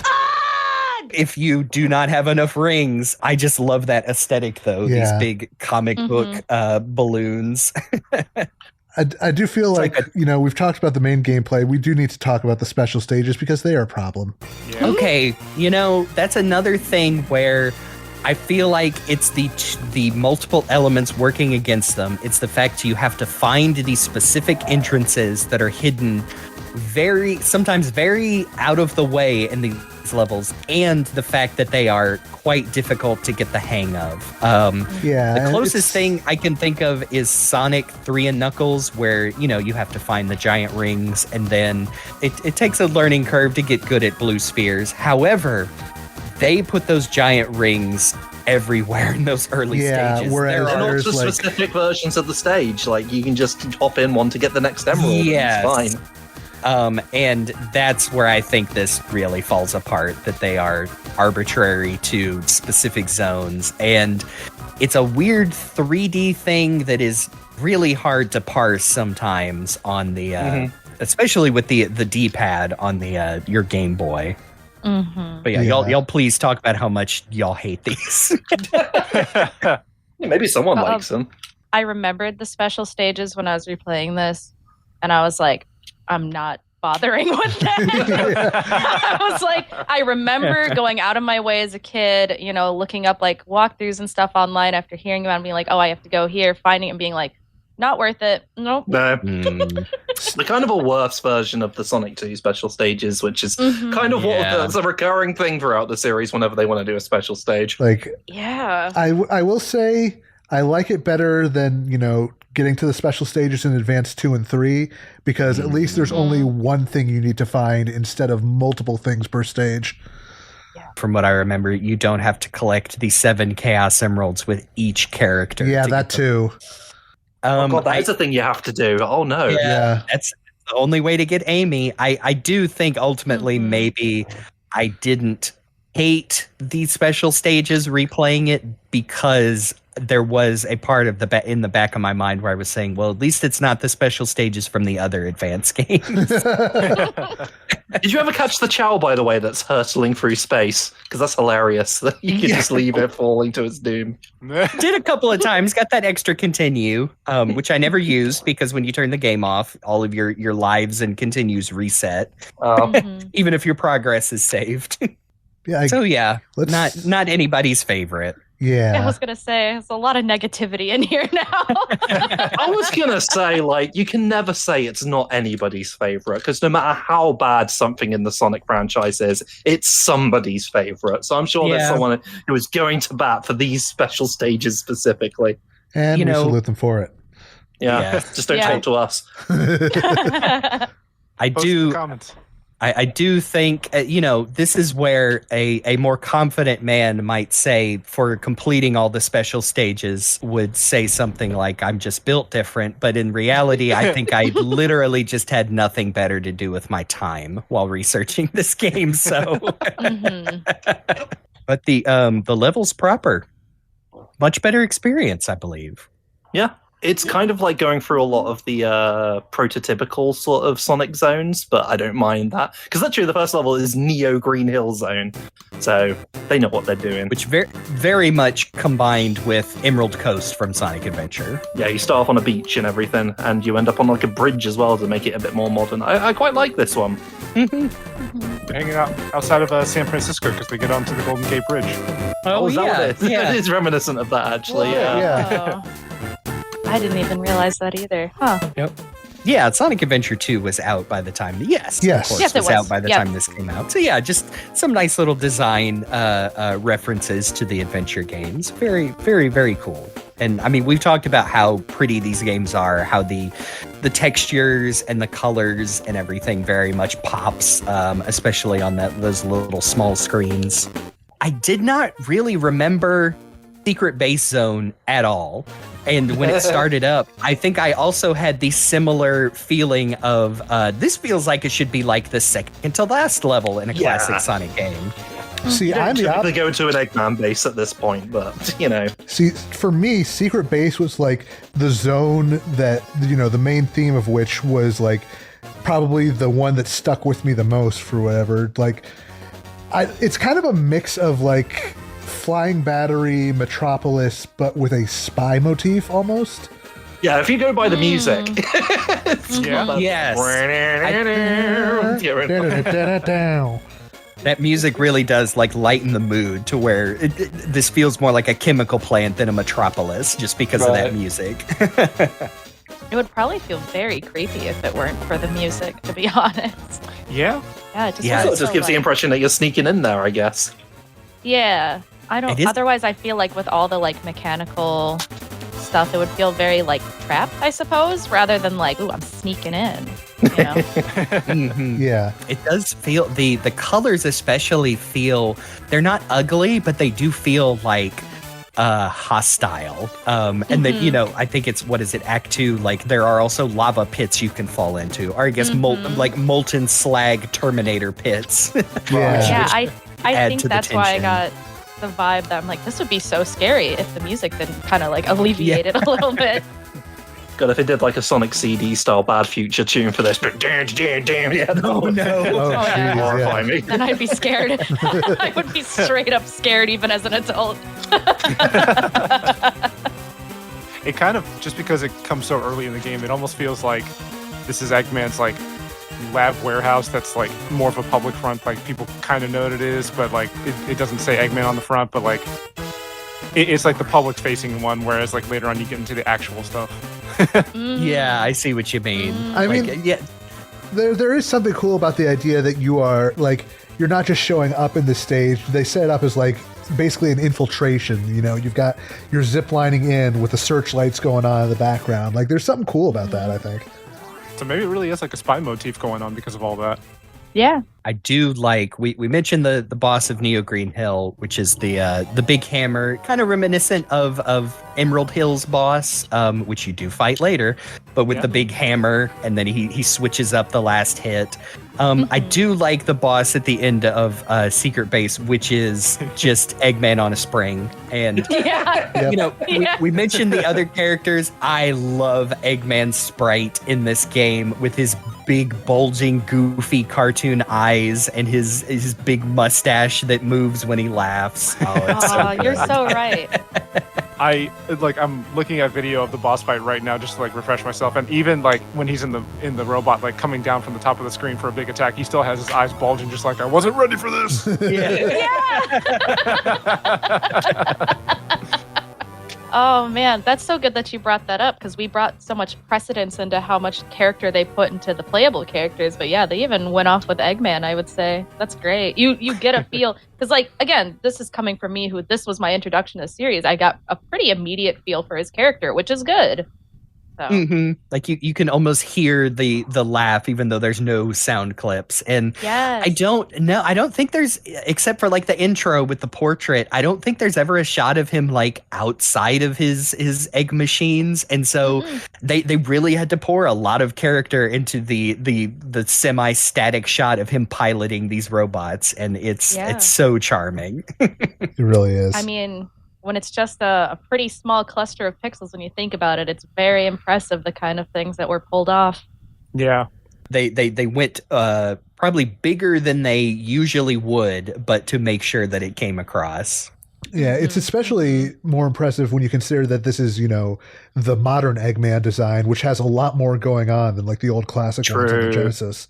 if you do not have enough rings. I just love that aesthetic though. These big comic book balloons. I do feel like we've talked about the main gameplay. We do need to talk about the special stages because they are a problem. Yeah. Okay, that's another thing where I feel like it's the multiple elements working against them. It's the fact you have to find these specific entrances that are hidden sometimes very out of the way in these levels, and the fact that they are quite difficult to get the hang of. The closest thing I can think of is Sonic 3 and Knuckles, where, you have to find the giant rings, and then it takes a learning curve to get good at blue spheres. However, they put those giant rings everywhere in those early stages. whereas There They're are- not there's, just like- specific versions of the stage. Like you can just hop in one to get the next emerald. Yes. It's fine. And that's where I think this really falls apart, that they are arbitrary to specific zones. And it's a weird 3D thing that is really hard to parse sometimes on the, especially with the D-pad on the your Game Boy. Mm-hmm. But yeah, y'all please talk about how much y'all hate these. Yeah, maybe someone likes them. I remembered the special stages when I was replaying this, and I was like, I'm not bothering with that. I was like, I remember going out of my way as a kid, you know, looking up like walkthroughs and stuff online after hearing about it and being like, oh, I have to go here, finding it and being like, not worth it. Nope. No. Mm. The kind of a worse version of the Sonic 2 special stages, which is kind of what that's a recurring thing throughout the series whenever they want to do a special stage. Like, Yeah. I will say I like it better than, you know, getting to the special stages in Advance 2 and 3, because at least there's only one thing you need to find instead of multiple things per stage. From what I remember, you don't have to collect the 7 Chaos Emeralds with each character. Yeah, to that get them. too. Oh God, that is a thing you have to do. Oh no. Yeah. That's the only way to get Amy. I do think ultimately maybe I didn't hate these special stages replaying it because there was a part of in the back of my mind where I was saying, well, at least it's not the special stages from the other advanced games. Did you ever catch the Chao, by the way, that's hurtling through space? Because that's hilarious. You can just leave it falling to its doom. Did a couple of times, got that extra continue, which I never used because when you turn the game off, all of your lives and continues reset, even if your progress is saved. Yeah. So yeah, let's- not anybody's favorite. Yeah. I was going to say, there's a lot of negativity in here now. I was gonna say, like, you can never say it's not anybody's favorite, because no matter how bad something in the Sonic franchise is, it's somebody's favorite. So I'm sure there's someone who is going to bat for these special stages specifically. And we salute them for it. Yeah. Just don't talk to us. I Post do. in the comments. I do think, this is where a more confident man might say, for completing all the special stages, would say something like, I'm just built different. But in reality, I think I literally just had nothing better to do with my time while researching this game. So, but the levels proper, much better experience, I believe. Yeah. It's kind of like going through a lot of the prototypical sort of Sonic zones, but I don't mind that. Because literally the first level is Neo Green Hill Zone, so they know what they're doing. Which very much combined with Emerald Coast from Sonic Adventure. Yeah, you start off on a beach and everything, and you end up on like a bridge as well to make it a bit more modern. I quite like this one. Hanging out outside of San Francisco because we get onto the Golden Gate Bridge. Oh, is that what it is? yeah. It is reminiscent of that, actually. Whoa. Yeah. I didn't even realize that either. Huh. Yep. Yeah, Sonic Adventure 2 was out by the time. Yes. Of course, Yes, it was was. out by the time this came out. So yeah, just some nice little design references to the adventure games. Very, very, very cool. And I mean, we've talked about how pretty these games are, how the textures and the colors and everything very much pops, especially on those little small screens. I did not really remember Secret Base Zone at all. And when it started up, I think I also had the similar feeling of this feels like it should be like the second to last level in a classic Sonic game. See, You don't I'm the typically opposite. go to an Eggman base at this point, but, you know. See, for me, Secret Base was like the zone that, the main theme of which was like probably the one that stuck with me the most for whatever. Like, it's kind of a mix of like Flying Battery, Metropolis, but with a spy motif almost. Yeah, if you go by the music. Yes. Da-da-da-da-da. That music really does like lighten the mood to where this feels more like a chemical plant than a metropolis just because of that music. It would probably feel very creepy if it weren't for the music, to be honest. Yeah. Yeah, it just, Yeah, So feels it just so, gives the like- impression that you're sneaking in there, I guess. Yeah. I It don't. is- Otherwise, I feel like with all the like mechanical stuff, it would feel very like trapped, I suppose, rather than like, ooh, I'm sneaking in. You know? Mhm. Yeah. It does feel the colors especially feel they're not ugly, but they do feel like hostile. And then, you know, I think it's, what is it, Act 2, like there are also lava pits you can fall into, or I guess molten slag Terminator pits. Yeah, I think to the that's why I tension. got the vibe that I'm like, this would be so scary if the music didn't kind of like alleviate it a little bit. God, if they did like a Sonic CD style Bad Future tune for this, but damn, yeah, Oh, no. Oh, yeah. geez, horrify yeah. me. Then I'd be scared. I would be straight up scared even as an adult. It kind of, just because it comes so early in the game, it almost feels like this is Eggman's like lab warehouse that's like more of a public front. Like people kind of know what it is, but like it doesn't say Eggman on the front, but like it's like the public facing one, whereas like later on you get into the actual stuff. Yeah, I see what you mean. I Like, mean- yeah, There is something cool about the idea that you are like, you're not just showing up in the stage. They set it up as like basically an infiltration. You know, you've got you're zip lining in with the searchlights going on in the background. Like there's something cool about that, I think. So maybe it really is like a spy motif going on because of all that. Yeah. I do like, we mentioned the boss of Neo Green Hill, which is the big hammer, kind of reminiscent of Emerald Hill's boss, which you do fight later, but with the big hammer, and then he switches up the last hit. I do like the boss at the end of Secret Base, which is just Eggman on a spring. And Yeah. you know, we mentioned the other characters. I love Eggman's sprite in this game with his big, bulging, goofy cartoon eyes and his big mustache that moves when he laughs. Oh, it's so Aw, you're good. so right. I'm looking at video of the boss fight right now just to like refresh myself, and even like when he's in the robot like coming down from the top of the screen for a big attack, he still has his eyes bulging just like I wasn't ready for this. Oh man, that's so good that you brought that up, because we brought so much precedence into how much character they put into the playable characters. But yeah, they even went off with Eggman, I would say. That's great. You get a feel, because like, again, this is coming from me, who this was my introduction to the series. I got a pretty immediate feel for his character, which is good. So. Like you can almost hear the laugh, even though there's no sound clips. And Yes. I don't think there's, except for like the intro with the portrait, I don't think there's ever a shot of him like outside of his egg machines. And so they really had to pour a lot of character into the semi-static shot of him piloting these robots, and it's so charming. It really is. I mean, when it's just a pretty small cluster of pixels, when you think about it, it's very impressive, the kind of things that were pulled off. Yeah. They went probably bigger than they usually would, but to make sure that it came across. Yeah, it's especially more impressive when you consider that this is, you know, the modern Eggman design, which has a lot more going on than like the old classic ones in the True. Genesis.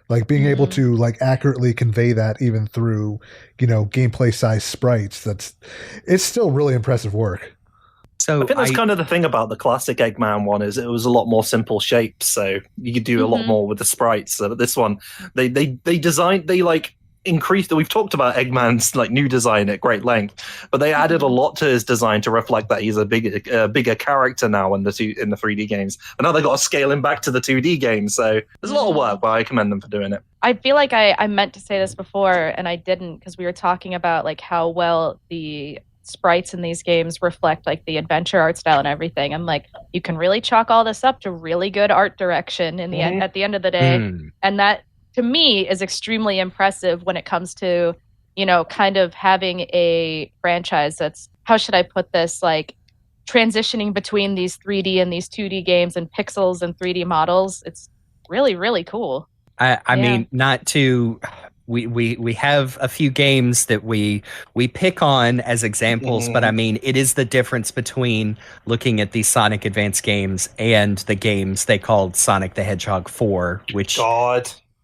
Like being able to like accurately convey that even through, you know, gameplay size sprites, it's still really impressive work. So I think that's kind of the thing about the classic Eggman one, is it was a lot more simple shapes, so you could do a lot more with the sprites. So this one, they like increased. We've talked about Eggman's like new design at great length, but they added a lot to his design to reflect that he's a bigger character now in the 3D games. But now they got to scale him back to the 2D games. So there's a lot of work, but I commend them for doing it. I feel like I meant to say this before, and I didn't, because we were talking about like how well the sprites in these games reflect like the adventure art style and everything. I'm like, you can really chalk all this up to really good art direction in the end, at the end of the day. And that, to me, is extremely impressive when it comes to, you know, kind of having a franchise that's, how should I put this, like transitioning between these 3D and these 2D games and pixels and 3D models. It's really, really cool. I mean, not to, we have a few games that we pick on as examples, but I mean, it is the difference between looking at these Sonic Advance games and the games they called Sonic the Hedgehog 4, which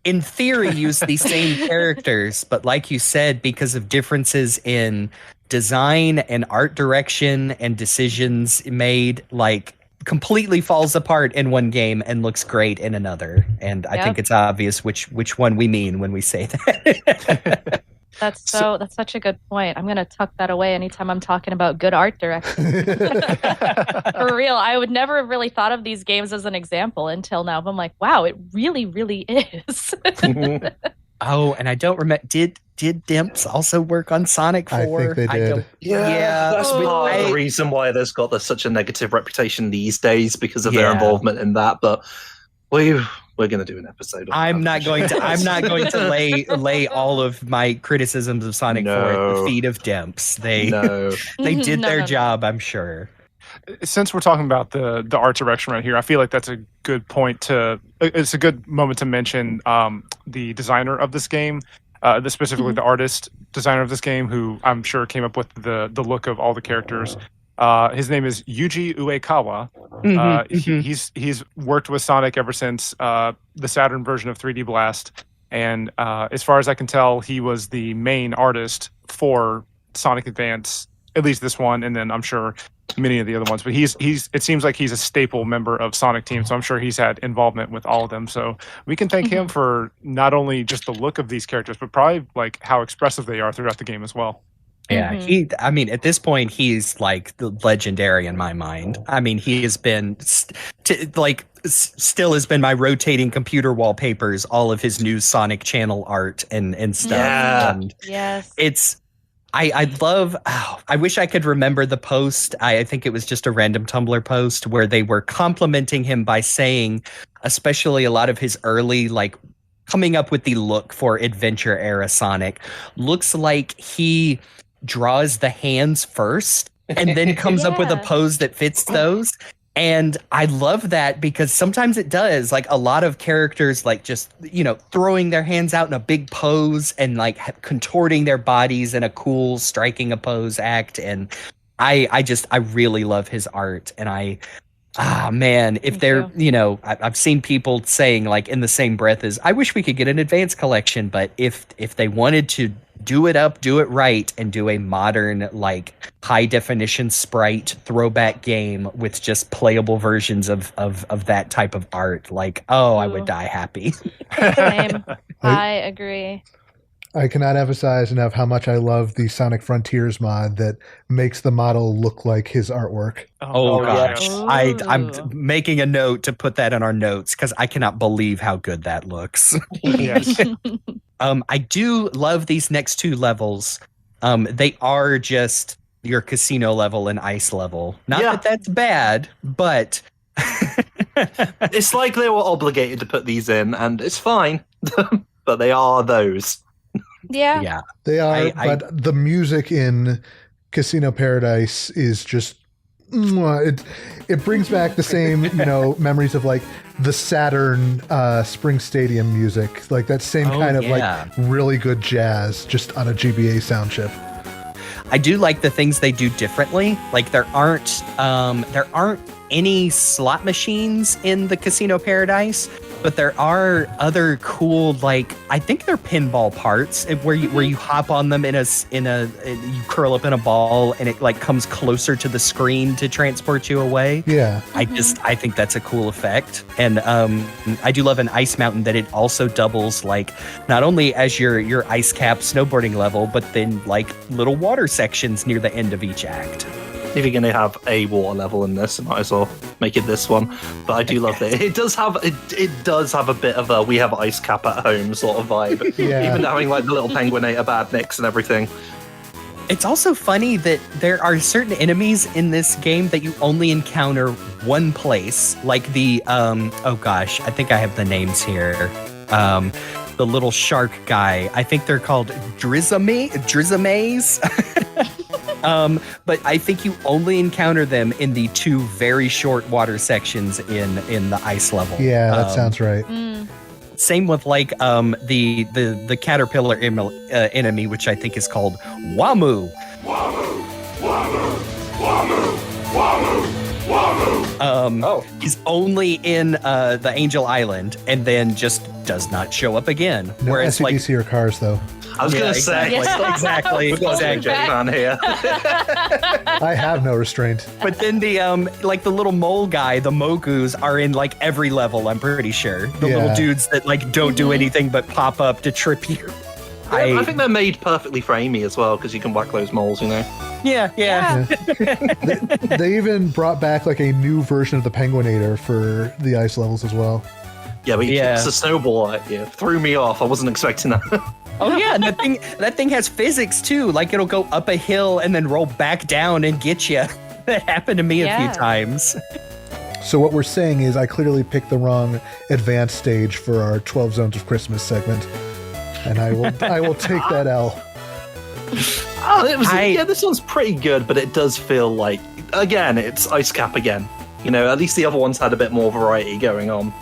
in theory use these same characters, but like you said, because of differences in design and art direction and decisions made, like completely falls apart in one game and looks great in another. And I think it's obvious which one we mean when we say that. That's such a good point. I'm going to tuck that away anytime I'm talking about good art direction. For real, I would never have really thought of these games as an example until now. But I'm like, wow, it really, really is. Oh, and I don't remember. Did Dimps also work on Sonic 4? I think they did. That's part of the I- reason why there's got such a negative reputation these days because of their Yeah. involvement in that. But we're going to do an episode. I'm not going to lay all of my criticisms of Sonic 4 at the No. feet of Dimps. They No. they did No, their no. job, I'm sure. Since we're talking about the art direction right here, I feel like that's a good point to. It's a good moment to mention the designer of this game, specifically the artist designer of this game, who I'm sure came up with the look of all the characters. His name is Yuji Uekawa. He's worked with Sonic ever since the Saturn version of 3D Blast, and as far as I can tell, he was the main artist for Sonic Advance, at least this one, and then I'm sure many of the other ones. But he's it seems like he's a staple member of Sonic Team, so I'm sure he's had involvement with all of them. So we can thank him for not only just the look of these characters, but probably like how expressive they are throughout the game as well. Yeah, I mean, at this point, he's like the legendary in my mind. I mean, he has been still has been my rotating computer wallpapers, all of his new Sonic channel art and stuff. Yeah. And Yes. I love, I wish I could remember the post. I think it was just a random Tumblr post where they were complimenting him by saying, especially a lot of his early, like, coming up with the look for adventure era Sonic, looks like he draws the hands first and then comes up with a pose that fits those. And I love that because sometimes it does, like a lot of characters, like just, you know, throwing their hands out in a big pose and like contorting their bodies in a cool striking a pose act. And I really love his art. And man, if they're, you know, I've seen people saying like in the same breath as, I wish we could get an advanced collection, but if they wanted to do it up, do it right, and do a modern, like, high-definition sprite throwback game with just playable versions of that type of art, like, I would die happy. Same. I agree. I cannot emphasize enough how much I love the Sonic Frontiers mod that makes the model look like his artwork. Oh gosh, yeah. I'm making a note to put that in our notes because I cannot believe how good that looks. Yes. I do love these next two levels. They are just your casino level and ice level. Not that that's bad, but It's like they were obligated to put these in, and it's fine. But they are those. Yeah. They are, but the music in Casino Paradise is just it brings back the same, you know, memories of like the Saturn Spring Stadium music, like that same kind of like really good jazz just on a GBA sound chip. I do like the things they do differently. Like there aren't any slot machines in the Casino Paradise, but there are other cool, like I think they're pinball parts where you hop on them you curl up in a ball and it like comes closer to the screen to transport you away. Yeah. I think that's a cool effect. And I do love an ice mountain that it also doubles like not only as your ice cap snowboarding level, but then like little water sections near the end of each act. If you're going to have a water level in this, might as well make it this one. But I do love that it does have a bit of a we have ice cap at home sort of vibe. Yeah. Even having like the little penguinator badniks and everything. It's also funny that there are certain enemies in this game that you only encounter one place, like the oh gosh, I think I have the names here. The little shark guy. I think they're called Drizames. But I think you only encounter them in the two very short water sections in the ice level. Yeah, that sounds right. Same with like the caterpillar enemy, which I think is called Wamu. He's only in the Angel Island and then just does not show up again. No Whereas SCDC or cars though. I was going to say. exactly. We've got a Jack fan here. I have no restraint. But then the like the little mole guy, the Mogus, are in like every level, I'm pretty sure. The little dudes that like don't do anything but pop up to trip you. I think they're made perfectly for Amy as well, because you can whack those moles, you know? Yeah. They even brought back like a new version of the Penguinator for the ice levels as well. Yeah, but he Yeah. kicks a snowball at you. Threw me off. I wasn't expecting that. Oh yeah, and that thing has physics too. Like it'll go up a hill and then roll back down and get you. That happened to me a few Yeah. times. So what we're saying is I clearly picked the wrong advanced stage for our 12 Zones of Christmas segment. And I will take that L. This one's pretty good, but it does feel like, again, it's Ice Cap again. You know, at least the other ones had a bit more variety going on.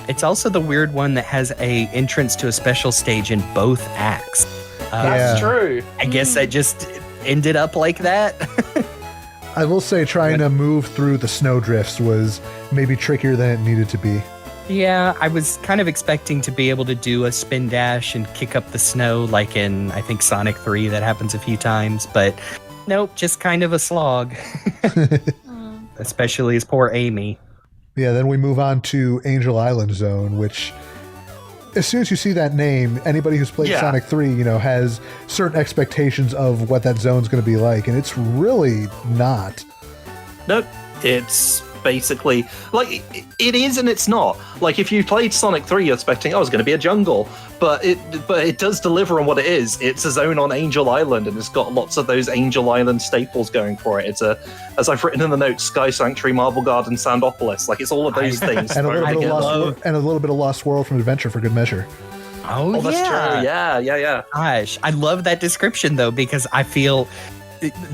It's also the weird one that has a entrance to a special stage in both acts. That's true. I guess that just ended up like that. I will say trying to move through the snowdrifts was maybe trickier than it needed to be. Yeah, I was kind of expecting to be able to do a spin dash and kick up the snow like in, I think, Sonic 3. That happens a few times, but nope, just kind of a slog. Especially as poor Amy. Yeah, then we move on to Angel Island Zone, which, as soon as you see that name, anybody who's played Sonic 3, has certain expectations of what that zone's going to be like, and it's really not. Nope. It's basically like it is and it's not. Like if you played Sonic 3, you're expecting it's going to be a jungle, but it does deliver on what it is. It's a zone on Angel Island, and it's got lots of those Angel Island staples going for it. It's as I've written in the notes, Sky Sanctuary, Marble Garden, Sandopolis. Like it's all of those things. And a little bit of Lost World from Adventure for good measure. Oh, that's true. Yeah. Gosh, I love that description though, because I feel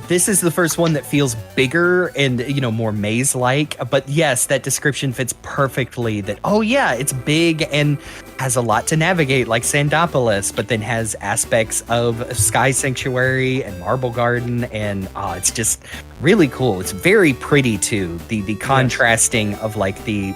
this is the first one that feels bigger and, more maze-like. But yes, that description fits perfectly that, it's big and has a lot to navigate like Sandopolis, but then has aspects of Sky Sanctuary and Marble Garden. And it's just really cool. It's very pretty too. The contrasting of like the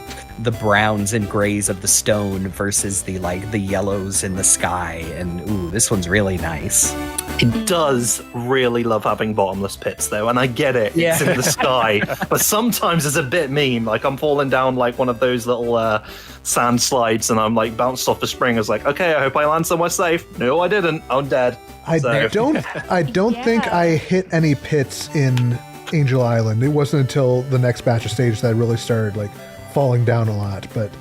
browns and grays of the stone versus the yellows in the sky. And this one's really nice. It does really love having bottomless pits, though, and I get it. Yeah. It's in the sky, but sometimes it's a bit mean. Like I'm falling down like one of those little sand slides, and I'm like bounced off a spring. I was like, okay, I hope I land somewhere safe. No, I didn't. I'm dead. I don't think I hit any pits in Angel Island. It wasn't until the next batch of stages that I really started like falling down a lot. But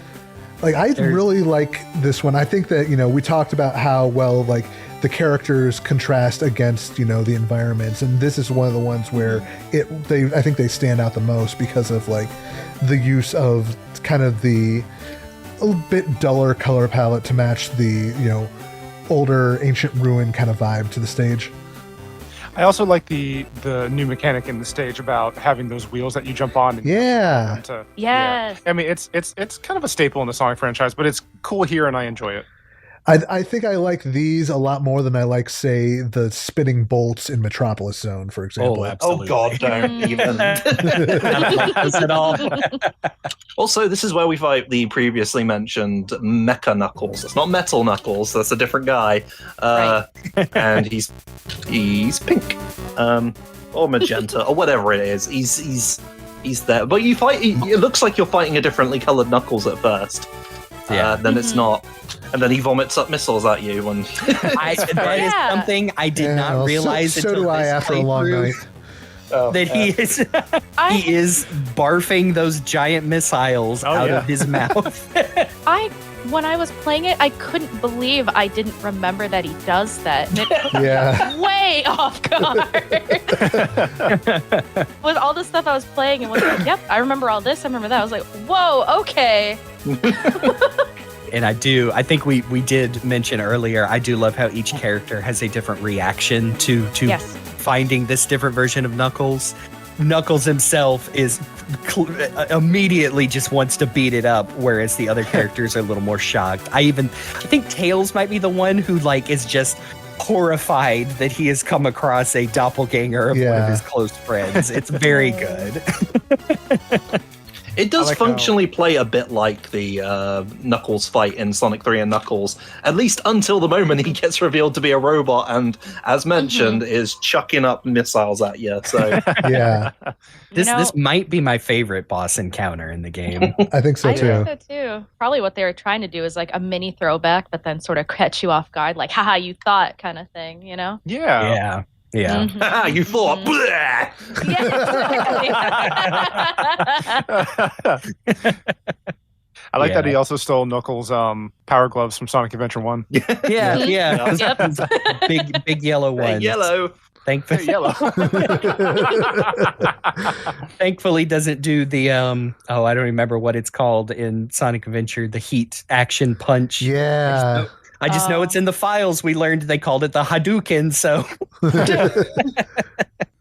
like I really like this one. I think that we talked about how well like the characters contrast against the environments, and this is one of the ones where I think they stand out the most because of like the use of kind of the a bit duller color palette to match the older ancient ruin kind of vibe to the stage. I also like the new mechanic in the stage about having those wheels that you jump on. And Yes. I mean, it's kind of a staple in the Sonic franchise, but it's cool here, and I enjoy it. I think I like these a lot more than I like, say, the spinning bolts in Metropolis Zone, for example. Oh, absolutely. Oh God, don't even. I don't like those at all. Also, this is where we fight the previously mentioned Mecha Knuckles. It's not Metal Knuckles. That's a different guy, and he's pink, or magenta, or whatever it is. He's there, but you fight. It looks like you're fighting a differently colored Knuckles at first. Then it's not. And then he vomits up missiles at you. And that is something I did not realize. So do I after a long night. That he is barfing those giant missiles out of his mouth. When I was playing it, I couldn't believe I didn't remember that he does that. And it took me way off guard. With all the stuff I was playing, and was like, yep, I remember all this, I remember that. I was like, whoa, okay. And I think we did mention earlier, I do love how each character has a different reaction to finding this different version of Knuckles. Knuckles himself is immediately just wants to beat it up, whereas the other characters are a little more shocked. I think Tails might be the one who is just horrified that he has come across a doppelganger of one of his close friends. It's very good. It does functionally play a bit like the Knuckles fight in Sonic 3 and Knuckles, at least until the moment he gets revealed to be a robot and, as mentioned, is chucking up missiles at you. So this might be my favorite boss encounter in the game. I think so too. I think so too. Probably what they were trying to do is like a mini throwback, but then sort of catch you off guard, like, haha, you thought kind of thing, Yeah. Yeah. Mm-hmm. You thought. Yeah, exactly. I like that he also stole Knuckles' power gloves from Sonic Adventure 1. Yeah. Those big yellow ones. They're yellow. Thankfully, Yellow. Thankfully, doesn't do the I don't remember what it's called in Sonic Adventure, the heat action punch. Yeah. I just know it's in the files. We learned they called it the Hadouken. So,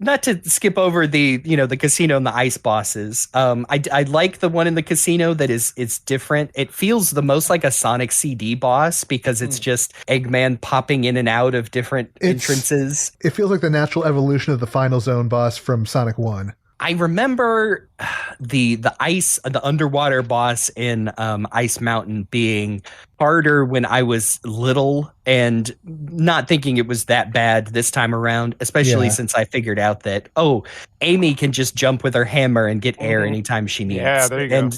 not to skip over the casino and the ice bosses. I like the one in the casino that is different. It feels the most like a Sonic CD boss because it's just Eggman popping in and out of different entrances. It feels like the natural evolution of the final zone boss from Sonic 1. I remember the underwater boss in Ice Mountain being harder when I was little and not thinking it was that bad this time around, especially since I figured out that, Amy can just jump with her hammer and get air anytime she needs. Yeah, there you go.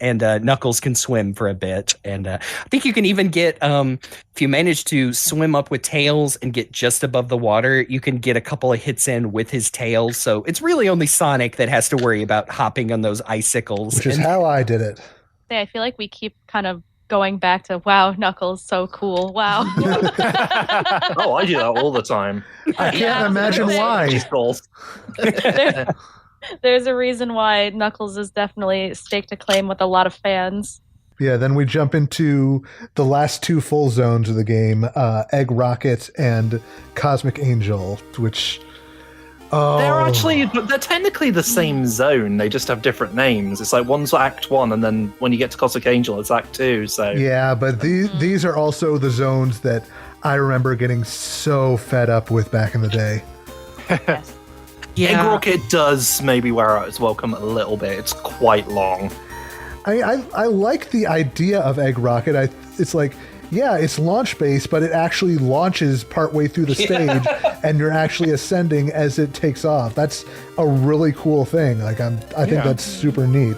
And Knuckles can swim for a bit. And I think you can even get, if you manage to swim up with Tails and get just above the water, you can get a couple of hits in with his tail. So it's really only Sonic that has to worry about hopping on those icicles. Which is how I did it. I feel like we keep kind of going back to, wow, Knuckles, so cool. Wow. Oh, I do that all the time. I can't imagine why. There's a reason why Knuckles is definitely staked a claim with a lot of fans. Yeah, then we jump into the last two full zones of the game, Egg Rocket and Cosmic Angel, which... They're technically the same zone. They just have different names. It's like one's Act 1, and then when you get to Cosmic Angel, it's Act 2. So yeah, but these are also the zones that I remember getting so fed up with back in the day. Yes. Egg Rocket does maybe wear out its welcome a little bit. It's quite long. I like the idea of Egg Rocket. It's like, yeah, it's launch based, but it actually launches partway through the stage, and you're actually ascending as it takes off. That's a really cool thing. Like I think that's super neat.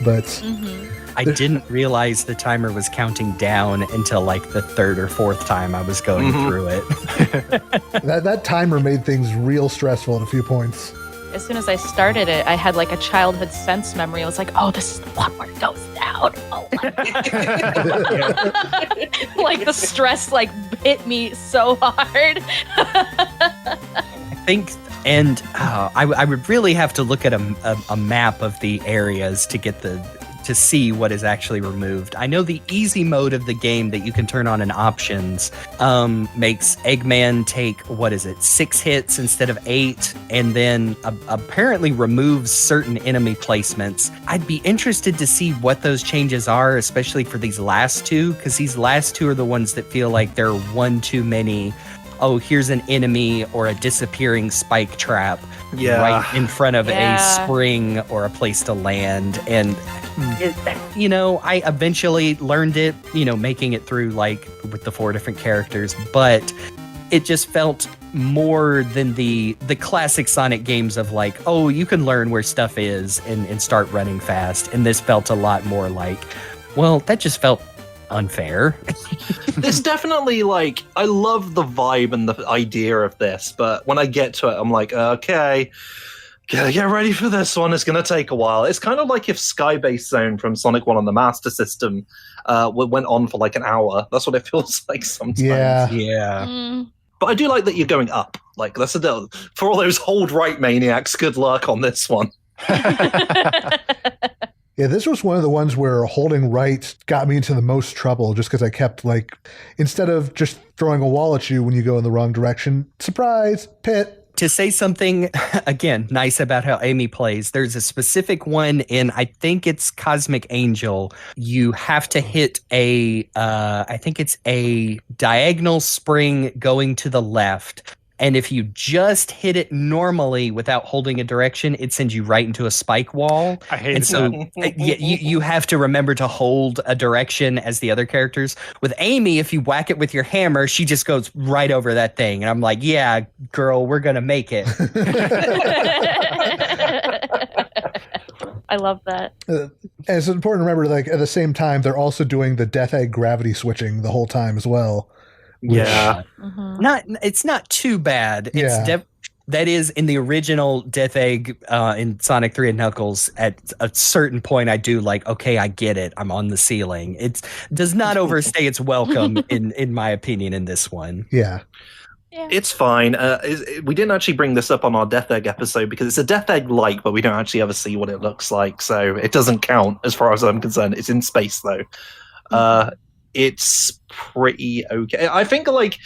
But I didn't realize the timer was counting down until like the third or fourth time I was going through it. that timer made things real stressful at a few points. As soon as I started it, I had like a childhood sense memory. I was like, oh, this is the one where it goes down. Oh, like the stress like hit me so hard. I think, and I would really have to look at a map of the areas to get to see what is actually removed. I know the easy mode of the game that you can turn on in options makes Eggman take, 6 hits instead of 8, and then apparently removes certain enemy placements. I'd be interested to see what those changes are, especially for these last two, because these last two are the ones that feel like they're one too many. Oh, here's an enemy or a disappearing spike trap right in front of a spring or a place to land. And, I eventually learned it, making it through like with the 4 different characters. But it just felt more than the classic Sonic games of like, oh, you can learn where stuff is and start running fast. And this felt a lot more like, well, that just felt unfair. There's definitely like, I love the vibe and the idea of this, but when I get to it, I'm like, okay, gotta get ready for this one. It's gonna take a while. It's kind of like if Skybase Zone from Sonic 1 on the Master System went on for like an hour. That's what it feels like sometimes. Yeah. But I do like that you're going up. Like, that's a deal. For all those hold right maniacs, good luck on this one. Yeah, this was one of the ones where holding right got me into the most trouble just because I kept, like, instead of just throwing a wall at you when you go in the wrong direction, surprise, pit. To say something, again, nice about how Amy plays, there's a specific one in, I think it's Cosmic Angel. You have to hit I think it's a diagonal spring going to the left. And if you just hit it normally without holding a direction, it sends you right into a spike wall. I hate and so you have to remember to hold a direction as the other characters. With Amy, if you whack it with your hammer, she just goes right over that thing. And I'm like, yeah, girl, we're going to make it. I love that. And it's important to remember, like, at the same time, they're also doing the Death Egg gravity switching the whole time as well. Yeah. It's not too bad. That is, in the original Death Egg in Sonic 3 and Knuckles, at a certain point, I do like, okay, I get it. I'm on the ceiling. It does not overstay its welcome, in my opinion, in this one. Yeah. It's fine. We didn't actually bring this up on our Death Egg episode because it's a Death Egg-like, but we don't actually ever see what it looks like, so it doesn't count as far as I'm concerned. It's in space, though. It's pretty okay. I think, like,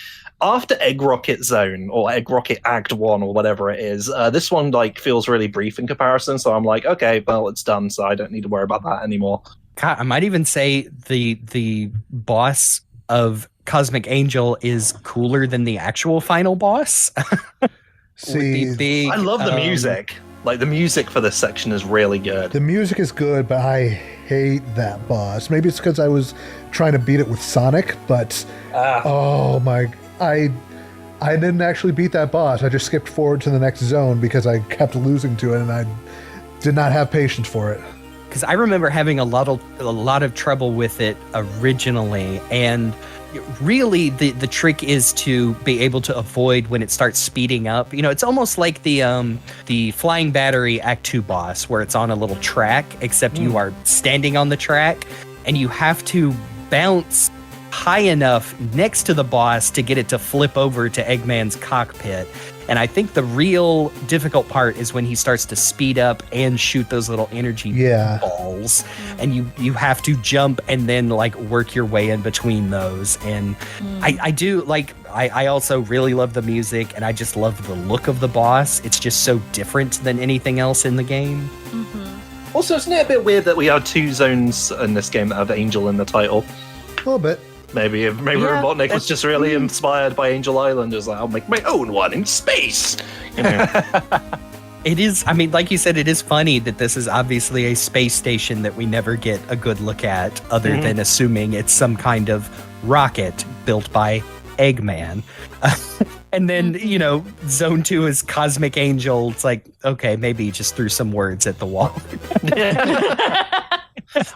after Egg Rocket Zone, or Egg Rocket Act 1, or whatever it is, this one, like, feels really brief in comparison, so I'm like, okay, well, it's done, so I don't need to worry about that anymore. God, I might even say the boss of Cosmic Angel is cooler than the actual final boss. See, I love the music. Like, the music for this section is really good. the music is good, but I hate that boss. Maybe it's because I was trying to beat it with Sonic, but oh my, I didn't actually beat that boss. I just skipped forward to the next zone because I kept losing to it, and I did not have patience for it. Because I remember having a lot of trouble with it originally, and really the trick is to be able to avoid when it starts speeding up. You know, it's almost like the Flying Battery Act 2 boss, where it's on a little track, except you are standing on the track, and you have to bounce high enough next to the boss to get it to flip over to Eggman's cockpit. And I think the real difficult part is when he starts to speed up and shoot those little energy balls. And you have to jump and then, like, work your way in between those. And I do, like, I also really love the music, and I just love the look of the boss. It's just so different than anything else in the game. Also, isn't it a bit weird that we have two zones in this game that have Angel in the title? A little bit. Maybe Robotnik was just really inspired by Angel Island. Just like, I'll make my own one in space. You know? It is, I mean, like you said, it is funny that this is obviously a space station that we never get a good look at, other than assuming it's some kind of rocket built by Eggman. And then, you know, Zone 2 is Cosmic Angel. It's like, okay, maybe he just threw some words at the wall. Did it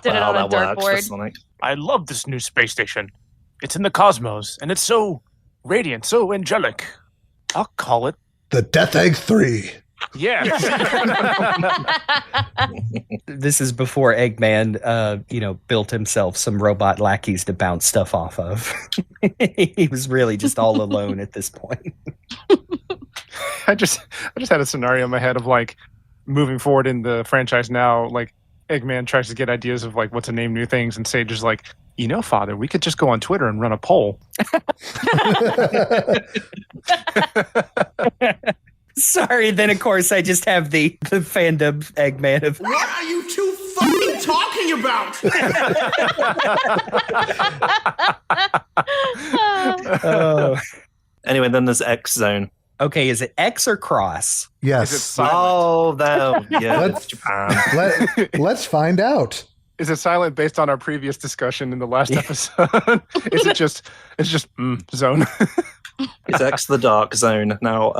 on a dartboard. I love this new space station. It's in the cosmos, and it's so radiant, so angelic. I'll call it The Death Egg 3. Yeah. This is before Eggman, built himself some robot lackeys to bounce stuff off of. He was really just all alone at this point. I just had a scenario in my head of, like, moving forward in the franchise now, like, Eggman tries to get ideas of, like, what to name new things, and Sage is like, you know, Father, we could just go on Twitter and run a poll. Sorry, then of course I just have the fandom Eggman of What are you two fucking talking about? Oh. Anyway, then there's X Zone. Okay, is it X or cross? Yes. Is it silent? Oh, no. Yeah, Let's- it's Japan. Let's find out. Is it silent based on our previous discussion in the last episode? Is it just zone? It's X the Dark Zone. Now,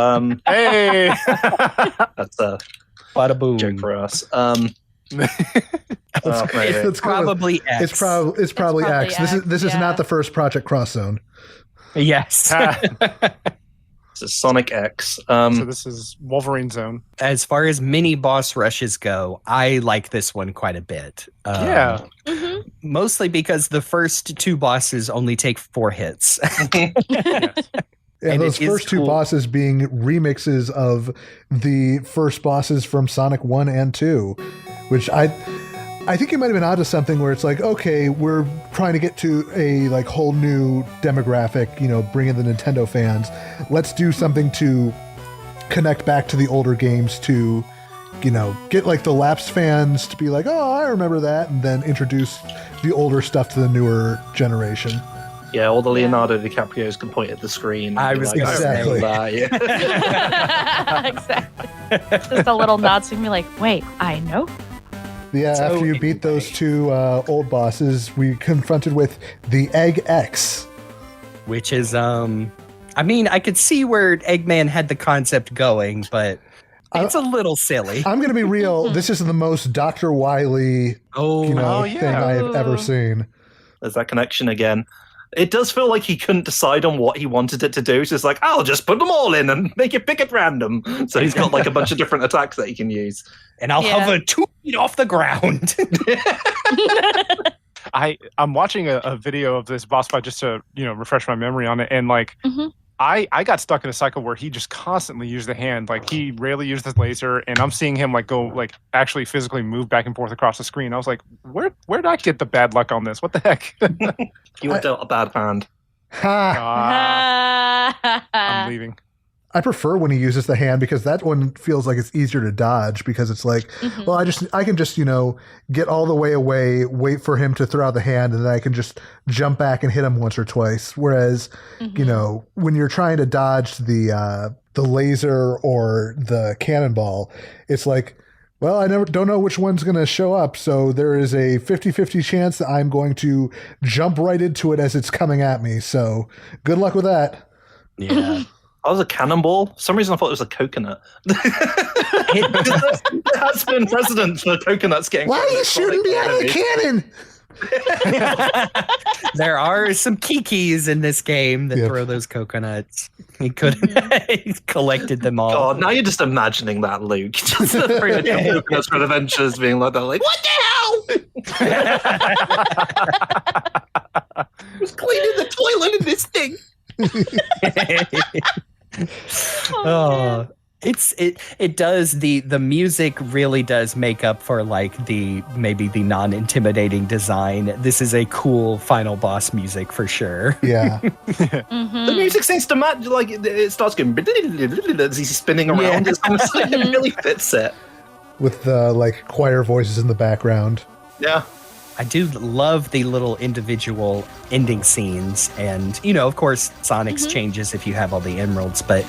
Hey. that's a Bada boom. joke for us. Maybe. Let's go with- Probably X. It's probably probably X. This is yeah. not the first Project Cross Zone. Yes. This is Sonic X. So this is Wolverine zone. As far as mini boss rushes go, I like this one quite a bit. Yeah. Mhm. Mostly because the first two bosses only take 4 hits. Yeah, And those it is first two cool. bosses being remixes of the first bosses from Sonic 1 and 2, which I think you might have been onto something where it's like, okay, we're trying to get to a like whole new demographic, bring in the Nintendo fans. Let's do something to connect back to the older games to, get like the lapsed fans to be like, oh, I remember that, and then introduce the older stuff to the newer generation. Yeah, all the Leonardo DiCaprios can point at the screen. I and be was like, gonna say remember that, yeah. Exactly. Just a little nod so you can be like, wait, I know. Yeah, So after you beat those two old bosses, we confronted with the Egg X. Which is, I mean, I could see where Eggman had the concept going, but it's a little silly. I'm going to be real. This is the most Dr. Wily Oh, thing I have ever seen. There's that connection again. It does feel like he couldn't decide on what he wanted it to do. So it's like, I'll just put them all in and make it pick at random. So he's got like a bunch of different attacks that he can use. And I'll hover 2 feet off the ground. I'm watching a video of this boss fight just to refresh my memory on it, and like I got stuck in a cycle where he just constantly used the hand. Like he rarely used his laser, and I'm seeing him like go like actually physically move back and forth across the screen. I was like, where did I get the bad luck on this? What the heck? You were dealt a bad hand. I'm leaving. I prefer when he uses the hand because that one feels like it's easier to dodge because it's like, well, I can just, get all the way away, wait for him to throw out the hand, and then I can just jump back and hit him once or twice. Whereas, when you're trying to dodge the laser or the cannonball, it's like, well, I don't know which one's going to show up. So there is a 50-50 chance that I'm going to jump right into it as it's coming at me. So good luck with that. Yeah. I was a cannonball. For some reason I thought it was a coconut. It has been precedent for coconuts getting... Why are you shooting me out of the cannon? There are some kikis in this game that throw those coconuts. He he collected them all. God, now you're just imagining that, Luke. Just the three coconuts for adventures being like that, like, what the hell? I was cleaning the toilet in this thing. It does the music really does make up for like maybe the non-intimidating design. This is a cool final boss music for sure. Yeah. The music seems to match, like it starts going as he's spinning around. It's almost like it really fits it. With the like choir voices in the background. Yeah. I do love the little individual ending scenes, and of course, Sonic's changes if you have all the emeralds, but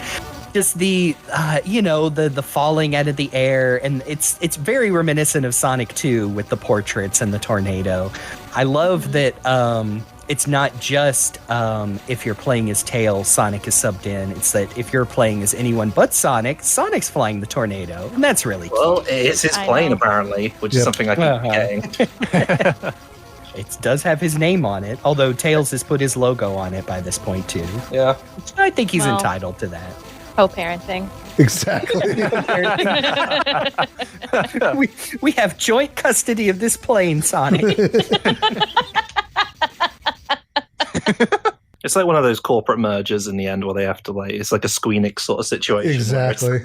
just the the falling out of the air, and it's very reminiscent of Sonic 2 with the portraits and the tornado. I love that it's not just if you're playing as Tails, Sonic is subbed in. It's that if you're playing as anyone but Sonic, Sonic's flying the tornado, and that's really cool. Well, it's his plane apparently, which is something I keep forgetting. It does have his name on it, although Tails has put his logo on it by this point too. Yeah, I think he's entitled to that. Co-parenting. Exactly. we have joint custody of this plane, Sonic. It's like one of those corporate mergers in the end where they have to it's like a Squeenix sort of situation. Exactly.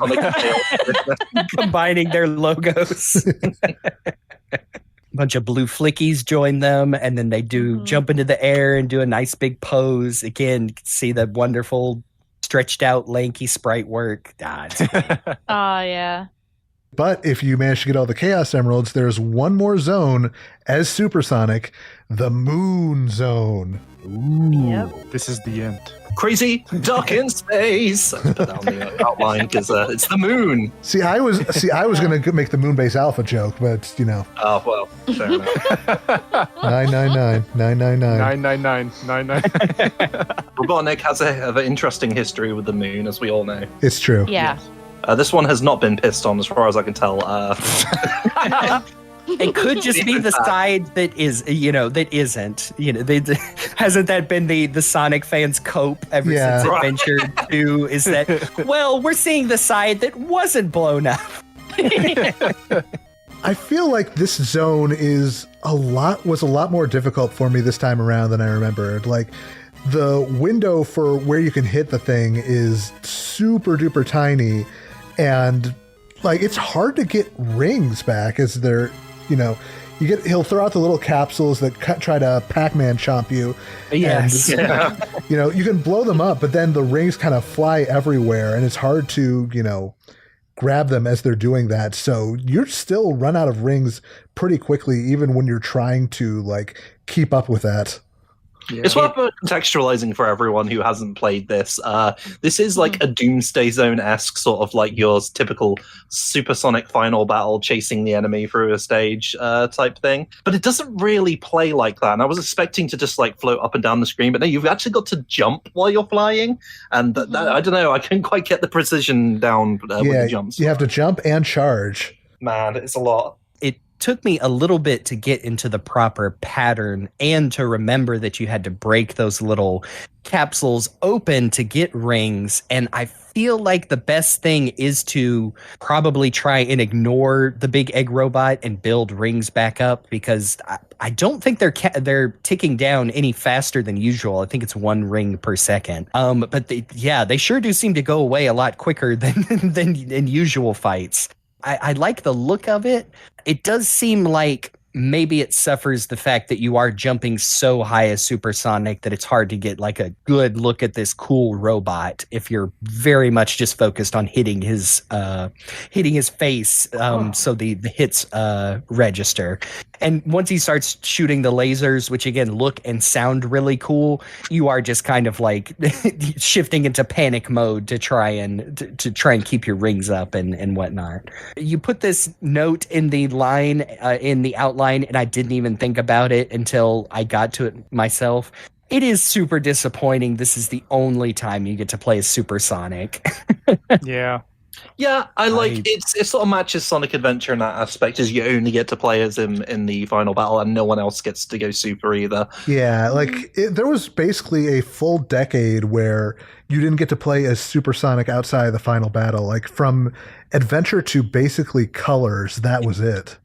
Combining their logos. A bunch of blue flickies join them, and then they do jump into the air and do a nice big pose. Again, you can see the wonderful stretched out lanky sprite work. Oh, yeah. But if you manage to get all the Chaos Emeralds, there's one more zone as Supersonic, the Moon Zone. Ooh. Yep. This is the end. Crazy duck in space. I put that on the outline because it's the moon. See, I was going to make the Moonbase Alpha joke, but Oh well, fair enough. 999, 999. 999. Robotnik has an interesting history with the moon, as we all know. It's true. Yeah. This one has not been pissed on, as far as I can tell. It could just be the side that is, that isn't. Hasn't that been the Sonic fans' cope ever since Adventure 2? Is that, well, we're seeing the side that wasn't blown up. I feel like this zone was a lot more difficult for me this time around than I remembered. Like, the window for where you can hit the thing is super duper tiny, and like it's hard to get rings back as they're, he'll throw out the little capsules that try to Pac-Man chomp you. Yes. And, you can blow them up, but then the rings kind of fly everywhere, and it's hard to, grab them as they're doing that. So you're still run out of rings pretty quickly, even when you're trying to keep up with that. Yeah. It's worth contextualizing for everyone who hasn't played this. This is like a Doomsday Zone-esque sort of like your typical supersonic final battle chasing the enemy through a stage type thing. But it doesn't really play like that. And I was expecting to just float up and down the screen, but no, you've actually got to jump while you're flying. And I don't know, I couldn't quite get the precision down with the jumps. You have to jump and charge. Man, it's a lot. took me a little bit to get into the proper pattern and to remember that you had to break those little capsules open to get rings. And I feel like the best thing is to probably try and ignore the big egg robot and build rings back up, because I don't think they're ticking down any faster than usual. I think it's 1 ring per second. But they sure do seem to go away a lot quicker than in usual fights. I like the look of it. It does seem like maybe it suffers the fact that you are jumping so high as supersonic that it's hard to get like a good look at this cool robot if you're very much just focused on hitting his face, so the hits register. And once he starts shooting the lasers, which again look and sound really cool, you are just kind of like shifting into panic mode to try and keep your rings up and whatnot. You put this note in the line in the outline, and I didn't even think about it until I got to it myself. It is super disappointing. This is the only time you get to play as Supersonic. Yeah. Yeah, I like it sort of matches Sonic Adventure in that aspect, is you only get to play as him in the final battle and no one else gets to go super either. Yeah, like there was basically a full decade where you didn't get to play as Supersonic outside of the final battle. Like from Adventure to basically Colors, that was it.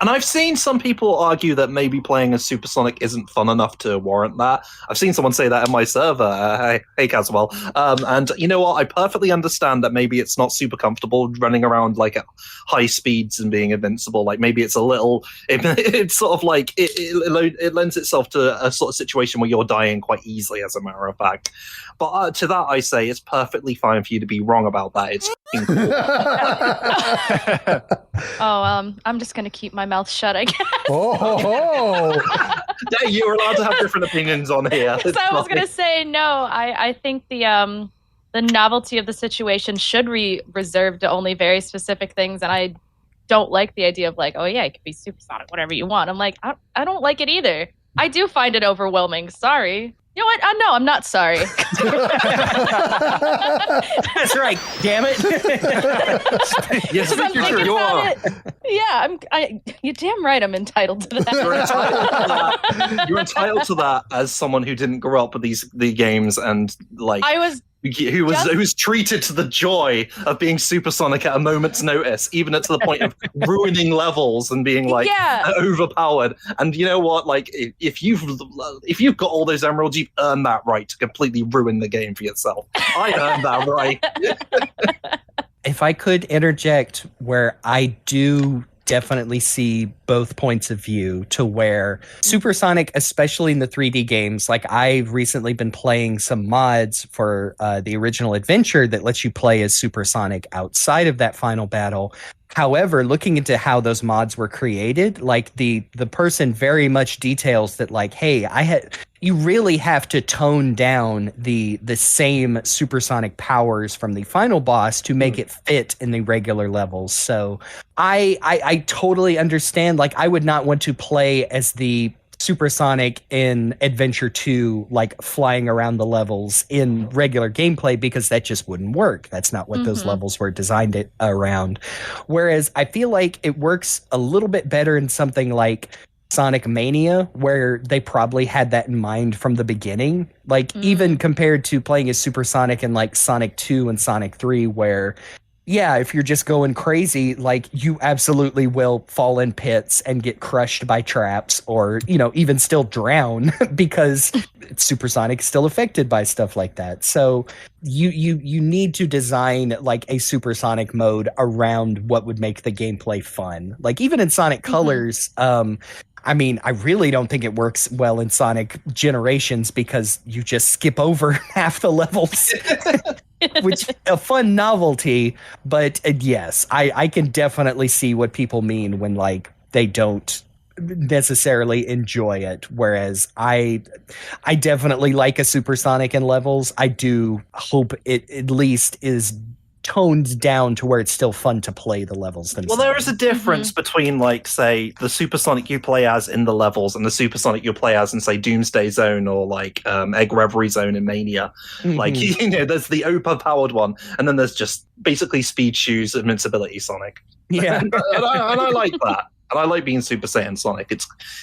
And I've seen some people argue that maybe playing as Supersonic isn't fun enough to warrant that. I've seen someone say that in my server. Hey, Caswell. And you know what? I perfectly understand that maybe it's not super comfortable running around like at high speeds and being invincible. Like maybe it's a little. It's sort of like it lends itself to a sort of situation where you're dying quite easily, as a matter of fact. But to that, I say it's perfectly fine for you to be wrong about that. It's cool. I'm just gonna keep my mouth shut, I guess. Yeah, you're allowed to have different opinions on here. So I was gonna say no. I think the novelty of the situation should be reserved to only very specific things, and I don't like the idea of like, oh yeah, it could be supersonic, whatever you want. I'm like, I don't like it either. I do find it overwhelming. Sorry. You know what? No, I'm not sorry. That's right. Damn it. Yes, you are. Yeah, you're damn right. I'm entitled to that. You're entitled to that as someone who didn't grow up with the games and like who was treated to the joy of being supersonic at a moment's notice, even to the point of ruining levels and being like overpowered. And you know what? Like if you've got all those emeralds, you've earned that right to completely ruin the game for yourself. I earned that right. If I could interject, where I do definitely see both points of view, to where Supersonic, especially in the 3D games, like I've recently been playing some mods for the original Adventure that lets you play as Supersonic outside of that final battle. However, looking into how those mods were created, like the person very much details that like, hey, you really have to tone down the same supersonic powers from the final boss to make it fit in the regular levels. So I totally understand. Like I would not want to play as the Supersonic in Adventure 2, like flying around the levels in regular gameplay, because that just wouldn't work. That's not what those levels were designed around. Whereas I feel like it works a little bit better in something like Sonic Mania, where they probably had that in mind from the beginning. Like even compared to playing as Supersonic in like Sonic 2 and Sonic 3, where yeah, if you're just going crazy, like you absolutely will fall in pits and get crushed by traps, or, you know, even still drown because Supersonic is still affected by stuff like that. So you need to design like a Supersonic mode around what would make the gameplay fun. Like even in Sonic Colors, I mean, I really don't think it works well in Sonic Generations because you just skip over half the levels, which a fun novelty. But yes, I can definitely see what people mean when like they don't necessarily enjoy it. Whereas I definitely like a Supersonic in levels. I do hope it at least is toned down to where it's still fun to play the levels themselves. Well, there is a difference between, like, say, the Supersonic you play as in the levels and the Supersonic you play as in, say, Doomsday Zone or, like, Egg Reverie Zone in Mania. Like, you know, there's the overpowered one, and then there's just basically Speed Shoes Invincibility Sonic. Yeah. and I like that. And I like being Super Saiyan Sonic.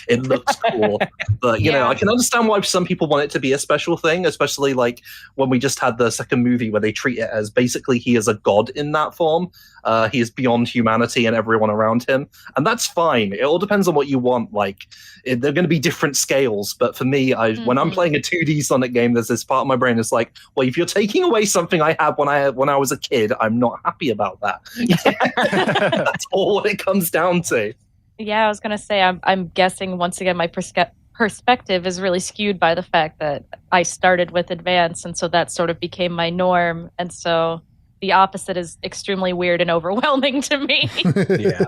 It looks cool, but you know, I can understand why some people want it to be a special thing, especially like when we just had the second movie where they treat it as basically he is a god in that form. He is beyond humanity and everyone around him, and that's fine. It all depends on what you want. Like, they're going to be different scales, but for me, when I'm playing a 2D Sonic game, there's this part of my brain that's like, well, if you're taking away something I had when I was a kid, I'm not happy about that. That's all what it comes down to. Yeah, I was going to say, I'm guessing, once again, my perspective is really skewed by the fact that I started with Advance, and so that sort of became my norm. And so the opposite is extremely weird and overwhelming to me. Yeah.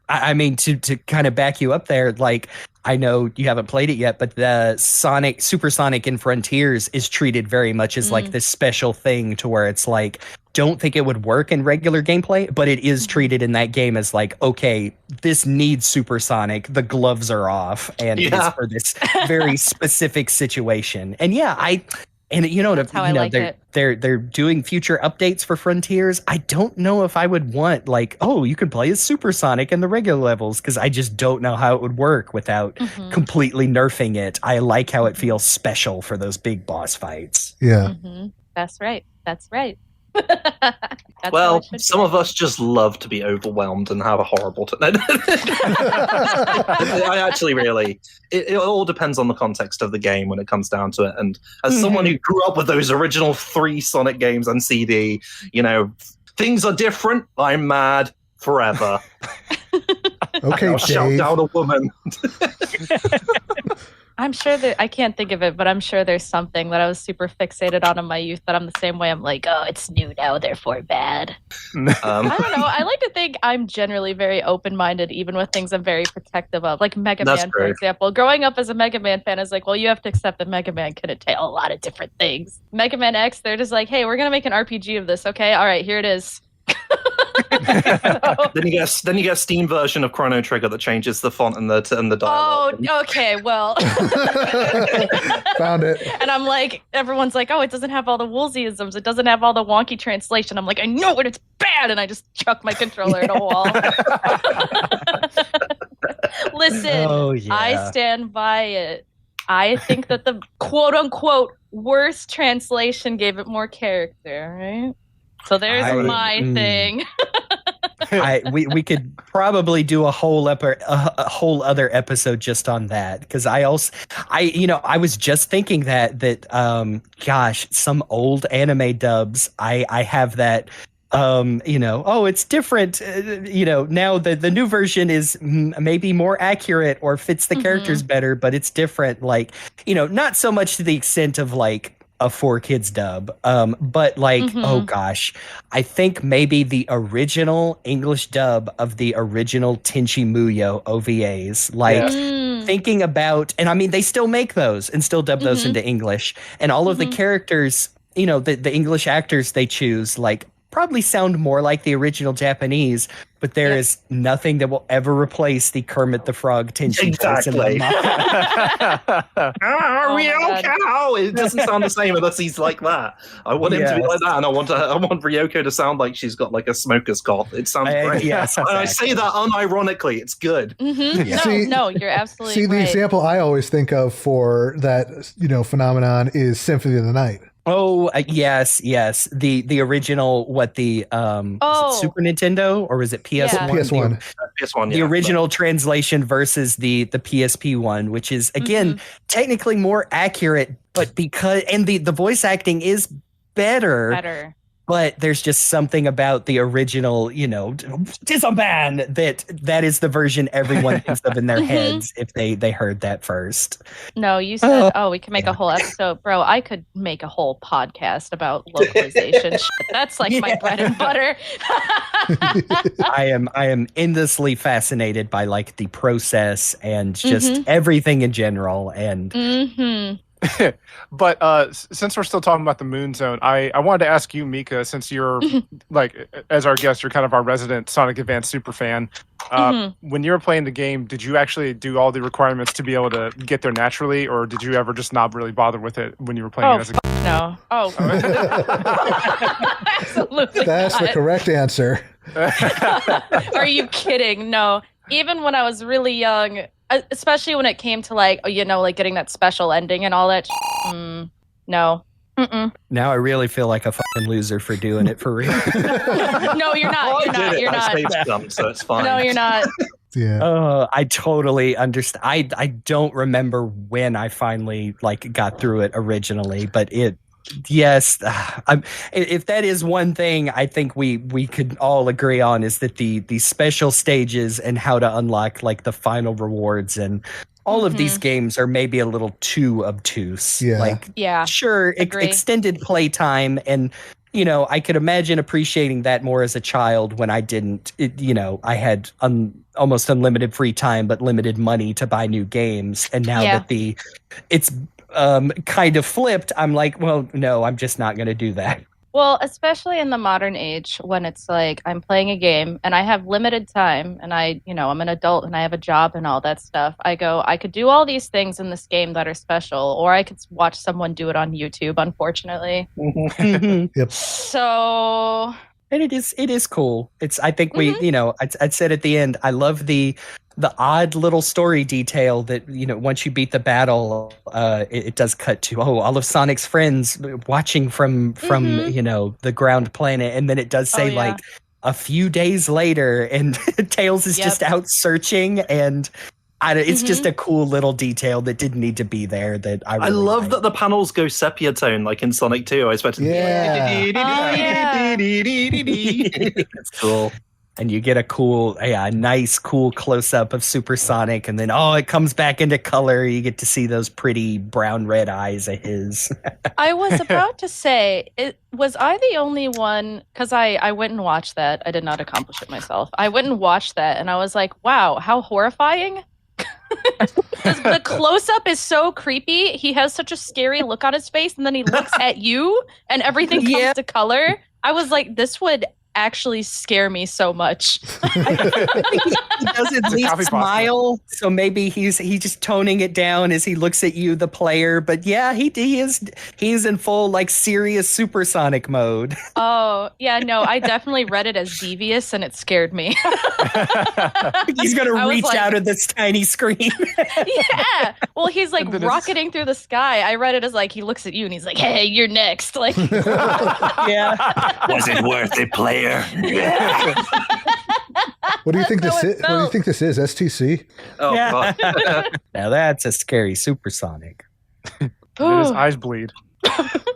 I mean, to kind of back you up there, like, I know you haven't played it yet, but the Super Sonic in Frontiers is treated very much as like this special thing to where it's like, don't think it would work in regular gameplay, but it is treated in that game as like, okay, this needs Super Sonic. The gloves are off, and it is for this very specific situation. And That's how I like it. They're doing future updates for Frontiers. I don't know if I would want like, oh, you can play as Super Sonic in the regular levels, because I just don't know how it would work without completely nerfing it. I like how it feels special for those big boss fights. Yeah. That's right. Well, some of us just love to be overwhelmed and have a horrible time. I actually really, it all depends on the context of the game when it comes down to it. And as someone who grew up with those original 3 Sonic games on CD, you know, things are different. I'm mad forever. Okay, I'll shout down a woman. I'm sure that I can't think of it, but I'm sure there's something that I was super fixated on in my youth that I'm the same way. I'm like, oh, it's new now, therefore bad. I don't know. I like to think I'm generally very open-minded, even with things I'm very protective of, like Mega Man, for example. Growing up as a Mega Man fan is like, well, you have to accept that Mega Man can entail a lot of different things. Mega Man X, they're just like, hey, we're gonna make an RPG of this, okay? All right, here it is. Then you get a Steam version of Chrono Trigger that changes the font and the dialogue. Oh, okay, well. Found it. And I'm like, everyone's like, oh, it doesn't have all the Woolseyisms. It doesn't have all the wonky translation. I'm like, I know it, it's bad. And I just chuck my controller at a wall. Listen, I stand by it. I think that the quote unquote worst translation gave it more character, right? So there's my thing. We could probably do a whole other episode just on that, because I was just thinking that gosh, some old anime dubs, I have that. It's different. Now the new version is maybe more accurate or fits the characters better, but it's different. Like, not so much to the extent of like a 4Kids dub, but like, oh gosh, I think maybe the original English dub of the original Tenchi Muyo OVAs, like thinking about, and I mean, they still make those and still dub those into English, and all of the characters, the English actors they choose, like, probably sound more like the original Japanese, but there is nothing that will ever replace the Kermit the Frog Tenchi voice in my mind. Ryoko! It doesn't sound the same unless he's like that. I want him to be like that, and I want Ryoko to sound like she's got like a smoker's cough. It sounds great. Yes, and I say that unironically. It's good. No, you're absolutely right. The example I always think of for that phenomenon is Symphony of the Night. Oh, yes. The original, was it Super Nintendo or was it PS1? PS1. PS1, The original translation versus the PSP one, which is, again, technically more accurate, but and the voice acting is better. But there's just something about the original, Tizoban, that is the version everyone thinks of in their heads if they heard that first. No, you said, we can make a whole episode. Bro, I could make a whole podcast about localization. That's like my bread and butter. I am endlessly fascinated by like the process and just everything in general. And But since we're still talking about the Moon Zone, I wanted to ask you, Mika, since you're like, as our guest, you're kind of our resident Sonic Advance super fan. When you were playing the game, did you actually do all the requirements to be able to get there naturally, or did you ever just not really bother with it when you were playing it as a game? No. Oh. Absolutely That's not. the correct answer. Are you kidding? No. even when I was really young, especially when it came to like getting that special ending and all that. No. Mm-mm. Now I really feel like a fucking loser for doing it for real. No, you're not. You're not. So it's fine. No, you're not. Yeah. I totally understand. I don't remember when I finally got through it originally, but yes, if that is one thing I think we could all agree on is that the special stages and how to unlock the final rewards and all of these games are maybe a little too obtuse. Yeah. Sure, extended playtime, and I could imagine appreciating that more as a child when I didn't. I had almost unlimited free time but limited money to buy new games, and now that it's kind of flipped, I'm like, well, no, I'm just not going to do that. Well, especially in the modern age when it's like I'm playing a game and I have limited time and I'm an adult and I have a job and all that stuff. I could do all these things in this game that are special, or I could watch someone do it on YouTube, unfortunately. Yep. So... And it is cool. I think I'd said at the end, I love the odd little story detail that, once you beat the battle, it does cut to, all of Sonic's friends watching from the ground planet. And then it does say a few days later, and Tails is just out searching, and it's just a cool little detail that didn't need to be there. That I love that the panels go sepia tone like in Sonic 2. I expected. It's cool. And you get a nice, cool close-up of Super Sonic, and then, it comes back into color. You get to see those pretty brown-red eyes of his. I was about to say, was I the only one, because I went and watched that. I did not accomplish it myself. I went and watched that, and I was like, wow, how horrifying. The close-up is so creepy. He has such a scary look on his face, and then he looks at you, and everything comes to color. I was like, this would actually scare me so much. He does at least smile, so maybe he's just toning it down as he looks at you, the player. But yeah, he's in full serious supersonic mode. Oh yeah, no, I definitely read it as devious, and it scared me. He's gonna reach out of this tiny screen. Yeah, well, he's rocketing through the sky. I read it as he looks at you and he's like, "Hey, you're next." Yeah, was it worth it, player? What do you think this is? What do you think this is? STC? Oh, God. Now that's a scary supersonic. His eyes bleed.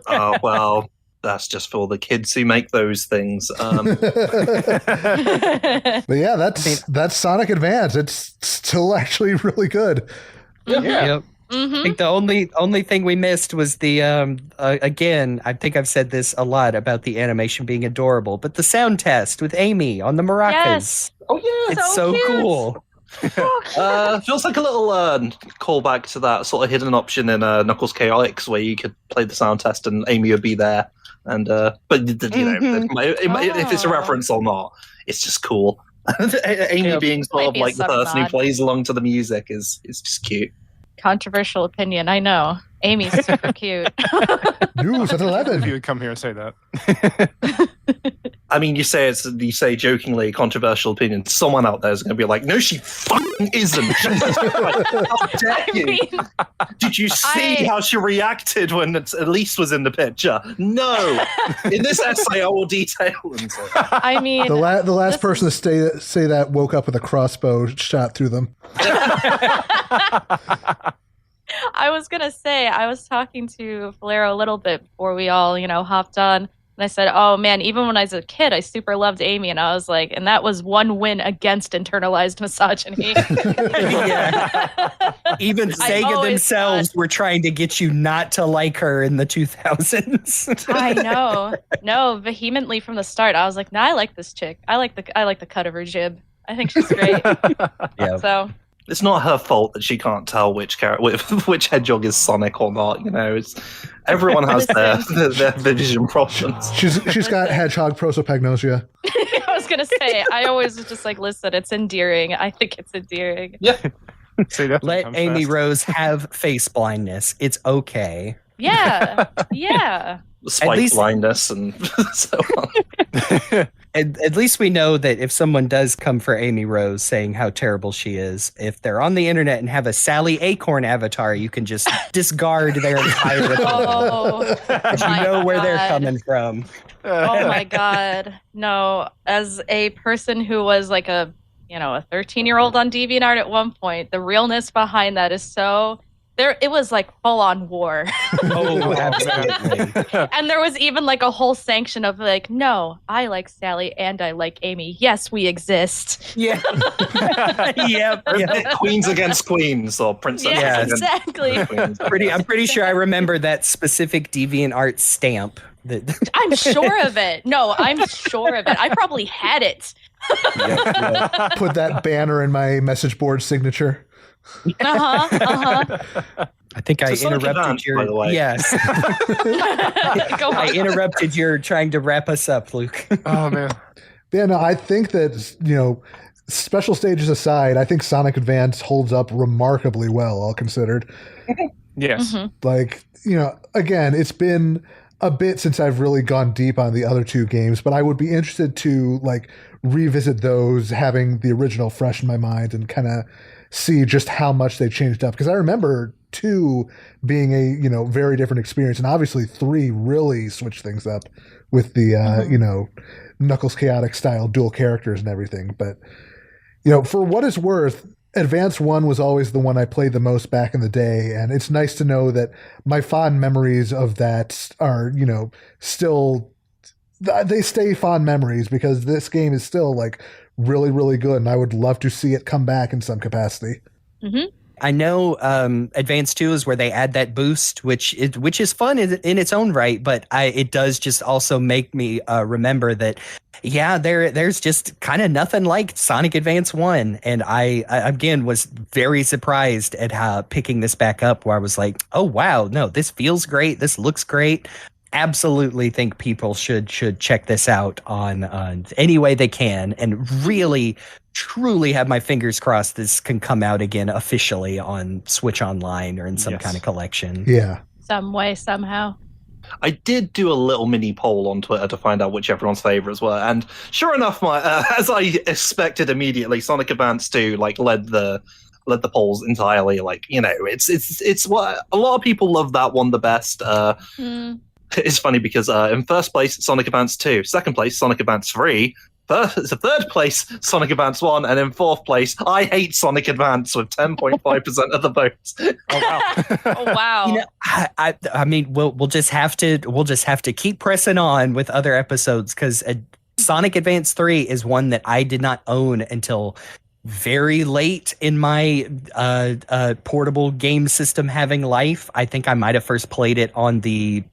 Oh, well, that's just for the kids who make those things. But yeah, that's Sonic Advance. It's still actually really good. Yep. I think the only thing we missed was the again, I think I've said this a lot about the animation being adorable, but the sound test with Amy on the maracas. Yes. Oh yeah, it's so cool. Feels like a little callback to that sort of hidden option in Knuckles Chaotix where you could play the sound test and Amy would be there. And but if it's a reference or not, it's just cool. Amy being sort of the person who plays along to the music is just cute. Controversial opinion, I know. Amy's super cute. News at 11. If you would come here and say that. I mean, you say jokingly controversial opinion. Someone out there is going to be like, "No, she fucking isn't." How dare you? Did you see how she reacted when Elise was in the picture? No. In this essay, I will detail them. I mean, the last person to say that woke up with a crossbow shot through them. I was going to say, I was talking to Valero a little bit before we all, hopped on. And I said, oh man, even when I was a kid, I super loved Amy. And I was like, and that was one win against internalized misogyny. Even Sega themselves were trying to get you not to like her in the 2000s. I know. No, vehemently from the start. I was like, I like this chick. I like the cut of her jib. I think she's great. Yeah. So it's not her fault that she can't tell which hedgehog is Sonic or not. Everyone has their vision problems. She's got hedgehog prosopagnosia. I was gonna say, I always was just like, listen, it's endearing. I think it's endearing. Yeah. Let Amy Rose have face blindness. It's okay. Yeah. Yeah. Spike least- blindness and so on. At least we know that if someone does come for Amy Rose saying how terrible she is, if they're on the internet and have a Sally Acorn avatar, you can just discard their entire opinion. Oh, Because you my know where they're God. coming from. Oh my God. No, as a person who was like a 13-year-old on DeviantArt at one point, the realness behind that is so it was like full on war. Oh, absolutely. And there was even like a whole sanction of like, no, I like Sally and I like Amy. Yes, we exist. Yeah. Yep. Queens against queens or princesses Yeah, against exactly. queens. I'm pretty sure I remember that specific DeviantArt stamp. That I'm sure of it. No, I'm sure of it. I probably had it. Put that banner in my message board signature. I think I So Sonic interrupted Advance, your. by the way. Yes, Go I on. interrupted your trying to wrap us up, Luke. Oh man. Yeah, no, I think that, special stages aside, I think Sonic Advance holds up remarkably well, all considered. Yes. Mhm. Like, again, it's been a bit since I've really gone deep on the other two games, but I would be interested to revisit those, having the original fresh in my mind and kind of see just how much they changed up. Because I remember 2 being a very different experience, and obviously 3 really switched things up with the Knuckles Chaotic style dual characters and everything. But for what it's worth, Advance 1 was always the one I played the most back in the day, and it's nice to know that my fond memories of that are still, they stay fond memories, because this game is still really, really good, and I would love to see it come back in some capacity. Mhm. I know Advance 2 is where they add that boost, which is fun in its own right, but it does just also make me remember that, there's just kind of nothing like Sonic Advance 1. And I again was very surprised at how picking this back up, where I was like, oh, wow, no, this feels great. This looks great. Absolutely think people should check this out on any way they can, and really truly have my fingers crossed this can come out again officially on Switch Online or in some kind of collection. Yeah. Some way, somehow. I did do a little mini poll on Twitter to find out which everyone's favorites were, and sure enough, as I expected immediately, Sonic Advance 2 led the polls entirely. It's what a lot of people love that one the best. It's funny because in first place, Sonic Advance 2. Second place, Sonic Advance 3. Third place, Sonic Advance 1. And in fourth place, I hate Sonic Advance with 10.5% of the votes. Oh wow. Oh wow. I mean, we'll just have to keep pressing on with other episodes, because Sonic Advance 3 is one that I did not own until very late in my portable game system having life. I think I might have first played it on the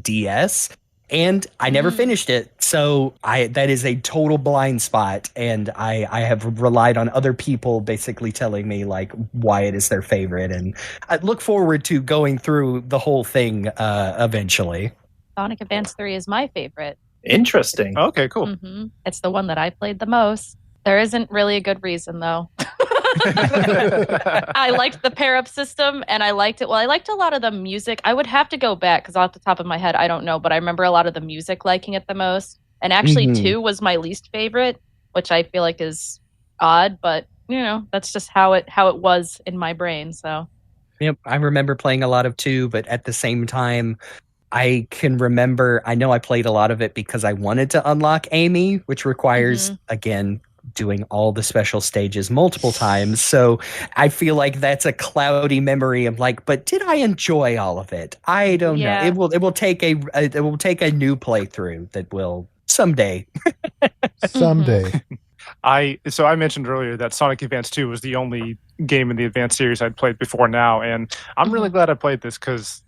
DS, and I never finished it. So that is a total blind spot, and I have relied on other people basically telling me why it is their favorite, and I look forward to going through the whole thing eventually. Sonic Advance 3 is my favorite. Interesting. Okay, cool. Mm-hmm. It's the one that I played the most. There isn't really a good reason, though. I liked the pair-up system, and I liked it. Well, I liked a lot of the music. I would have to go back, because off the top of my head, I don't know, but I remember a lot of the music liking it the most. And actually, 2 was my least favorite, which I feel like is odd, but, that's just how it was in my brain, so. Yep, I remember playing a lot of 2, but at the same time, I can remember, I know I played a lot of it because I wanted to unlock Amy, which requires, again, doing all the special stages multiple times. So I feel like that's a cloudy memory of but did I enjoy all of it? I don't know. It will take a new playthrough that will someday. Someday. I mentioned earlier that Sonic Advance 2 was the only game in the Advance series I'd played before now, and I'm really glad I played this, because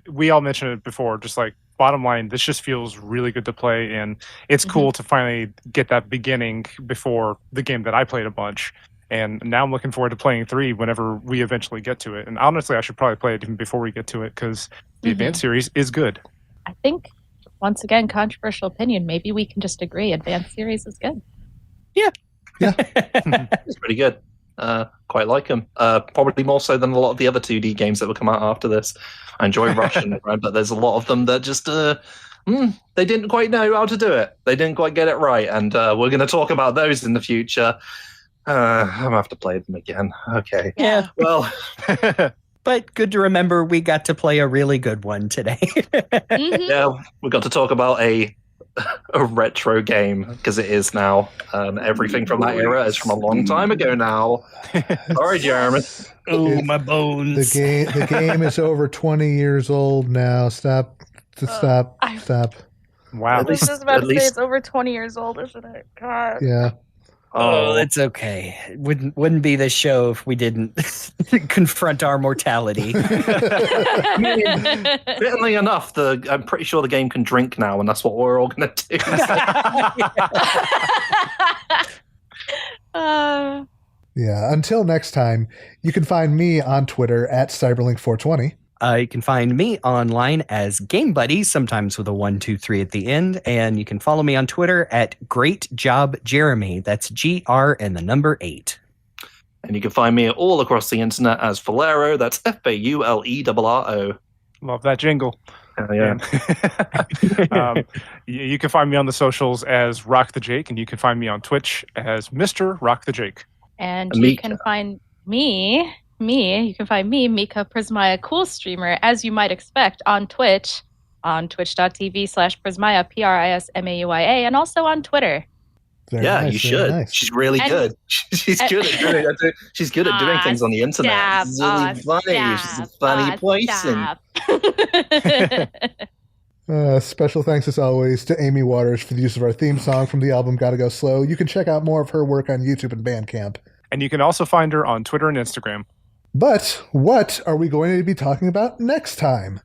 we all mentioned it before, just bottom line, this just feels really good to play, and it's cool to finally get that beginning before the game that I played a bunch. And now I'm looking forward to playing 3 whenever we eventually get to it. And honestly, I should probably play it even before we get to it, because the Advance series is good. I think, once again, controversial opinion, maybe we can just agree Advance series is good. Yeah. It's pretty good. Quite like them. Probably more so than a lot of the other 2D games that will come out after this. I enjoy Russian, right? But there's a lot of them that just they didn't quite know how to do it. They didn't quite get it right, and we're going to talk about those in the future. I'm going to have to play them again. Okay. Yeah. Well, but good to remember we got to play a really good one today. yeah, we got to talk about a retro game, because it is now. Everything from that era is from a long time ago now. Sorry, Jeremy. Oh, my bones. The game is over 20 years old now. Stop. Wow. I was just about at to say least- it's over 20 years old, isn't it? God. Yeah. Oh, it's okay. It wouldn't be this show if we didn't confront our mortality. Fittingly enough, I'm pretty sure the game can drink now, and that's what we're all going to do. Yeah. Until next time, you can find me on Twitter at Cyberlink420. You can find me online as Game Buddy, sometimes with a 1, 2, 3 at the end. And you can follow me on Twitter at Great Job Jeremy. That's GR and the number 8. And you can find me all across the internet as Falero. That's FAULERRO. Love that jingle. Yeah. You can find me on the socials as Rock the Jake, and you can find me on Twitch as Mr. Rock the Jake. And Mika. you can find me, Mika Prismaeya, cool streamer, as you might expect, on Twitch, on twitch.tv/Prismaeya, PRISMAUIA, and also on Twitter. Very Yeah, nice, you very should. nice. She's really And- good. She's good at doing it. She's good at doing things on the internet. Stop. It's really funny. She's a funny person. Special thanks as always to Amy Waters for the use of our theme song from the album Gotta Go Slow. You can check out more of her work on YouTube and Bandcamp. And you can also find her on Twitter and Instagram. But what are we going to be talking about next time?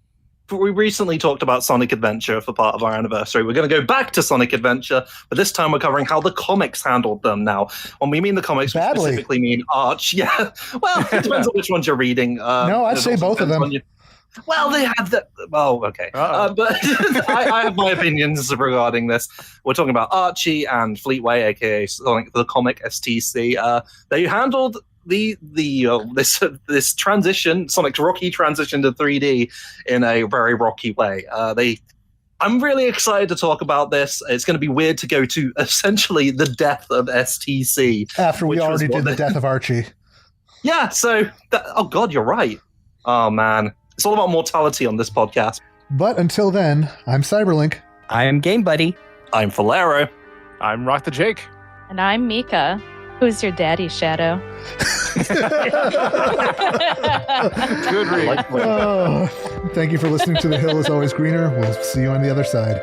We recently talked about Sonic Adventure for part of our anniversary. We're going to go back to Sonic Adventure, but this time we're covering how the comics handled them now. When we mean the comics, we Badly. specifically mean Arch. Yeah, well, it depends on which ones you're reading. No, I'd it say also both of depends them. on well, they have the... Oh, okay. But I have my opinions regarding this. We're talking about Archie and Fleetway, aka Sonic the Comic, STC. They handled this transition, Sonic's rocky transition to 3D, in a very rocky way. I'm really excited to talk about this. It's going to be weird to go to essentially the death of STC. After we which was already what did the they- death of Archie. Yeah, so... oh, God, you're right. Oh, man. It's all about mortality on this podcast. But until then, I'm Cyberlink. I am Game Buddy. I'm Falero. I'm Rock the Jake. And I'm Mika. Who's your daddy, Shadow? Good read. Oh, thank you for listening to The Hill is Always Greener. We'll see you on the other side.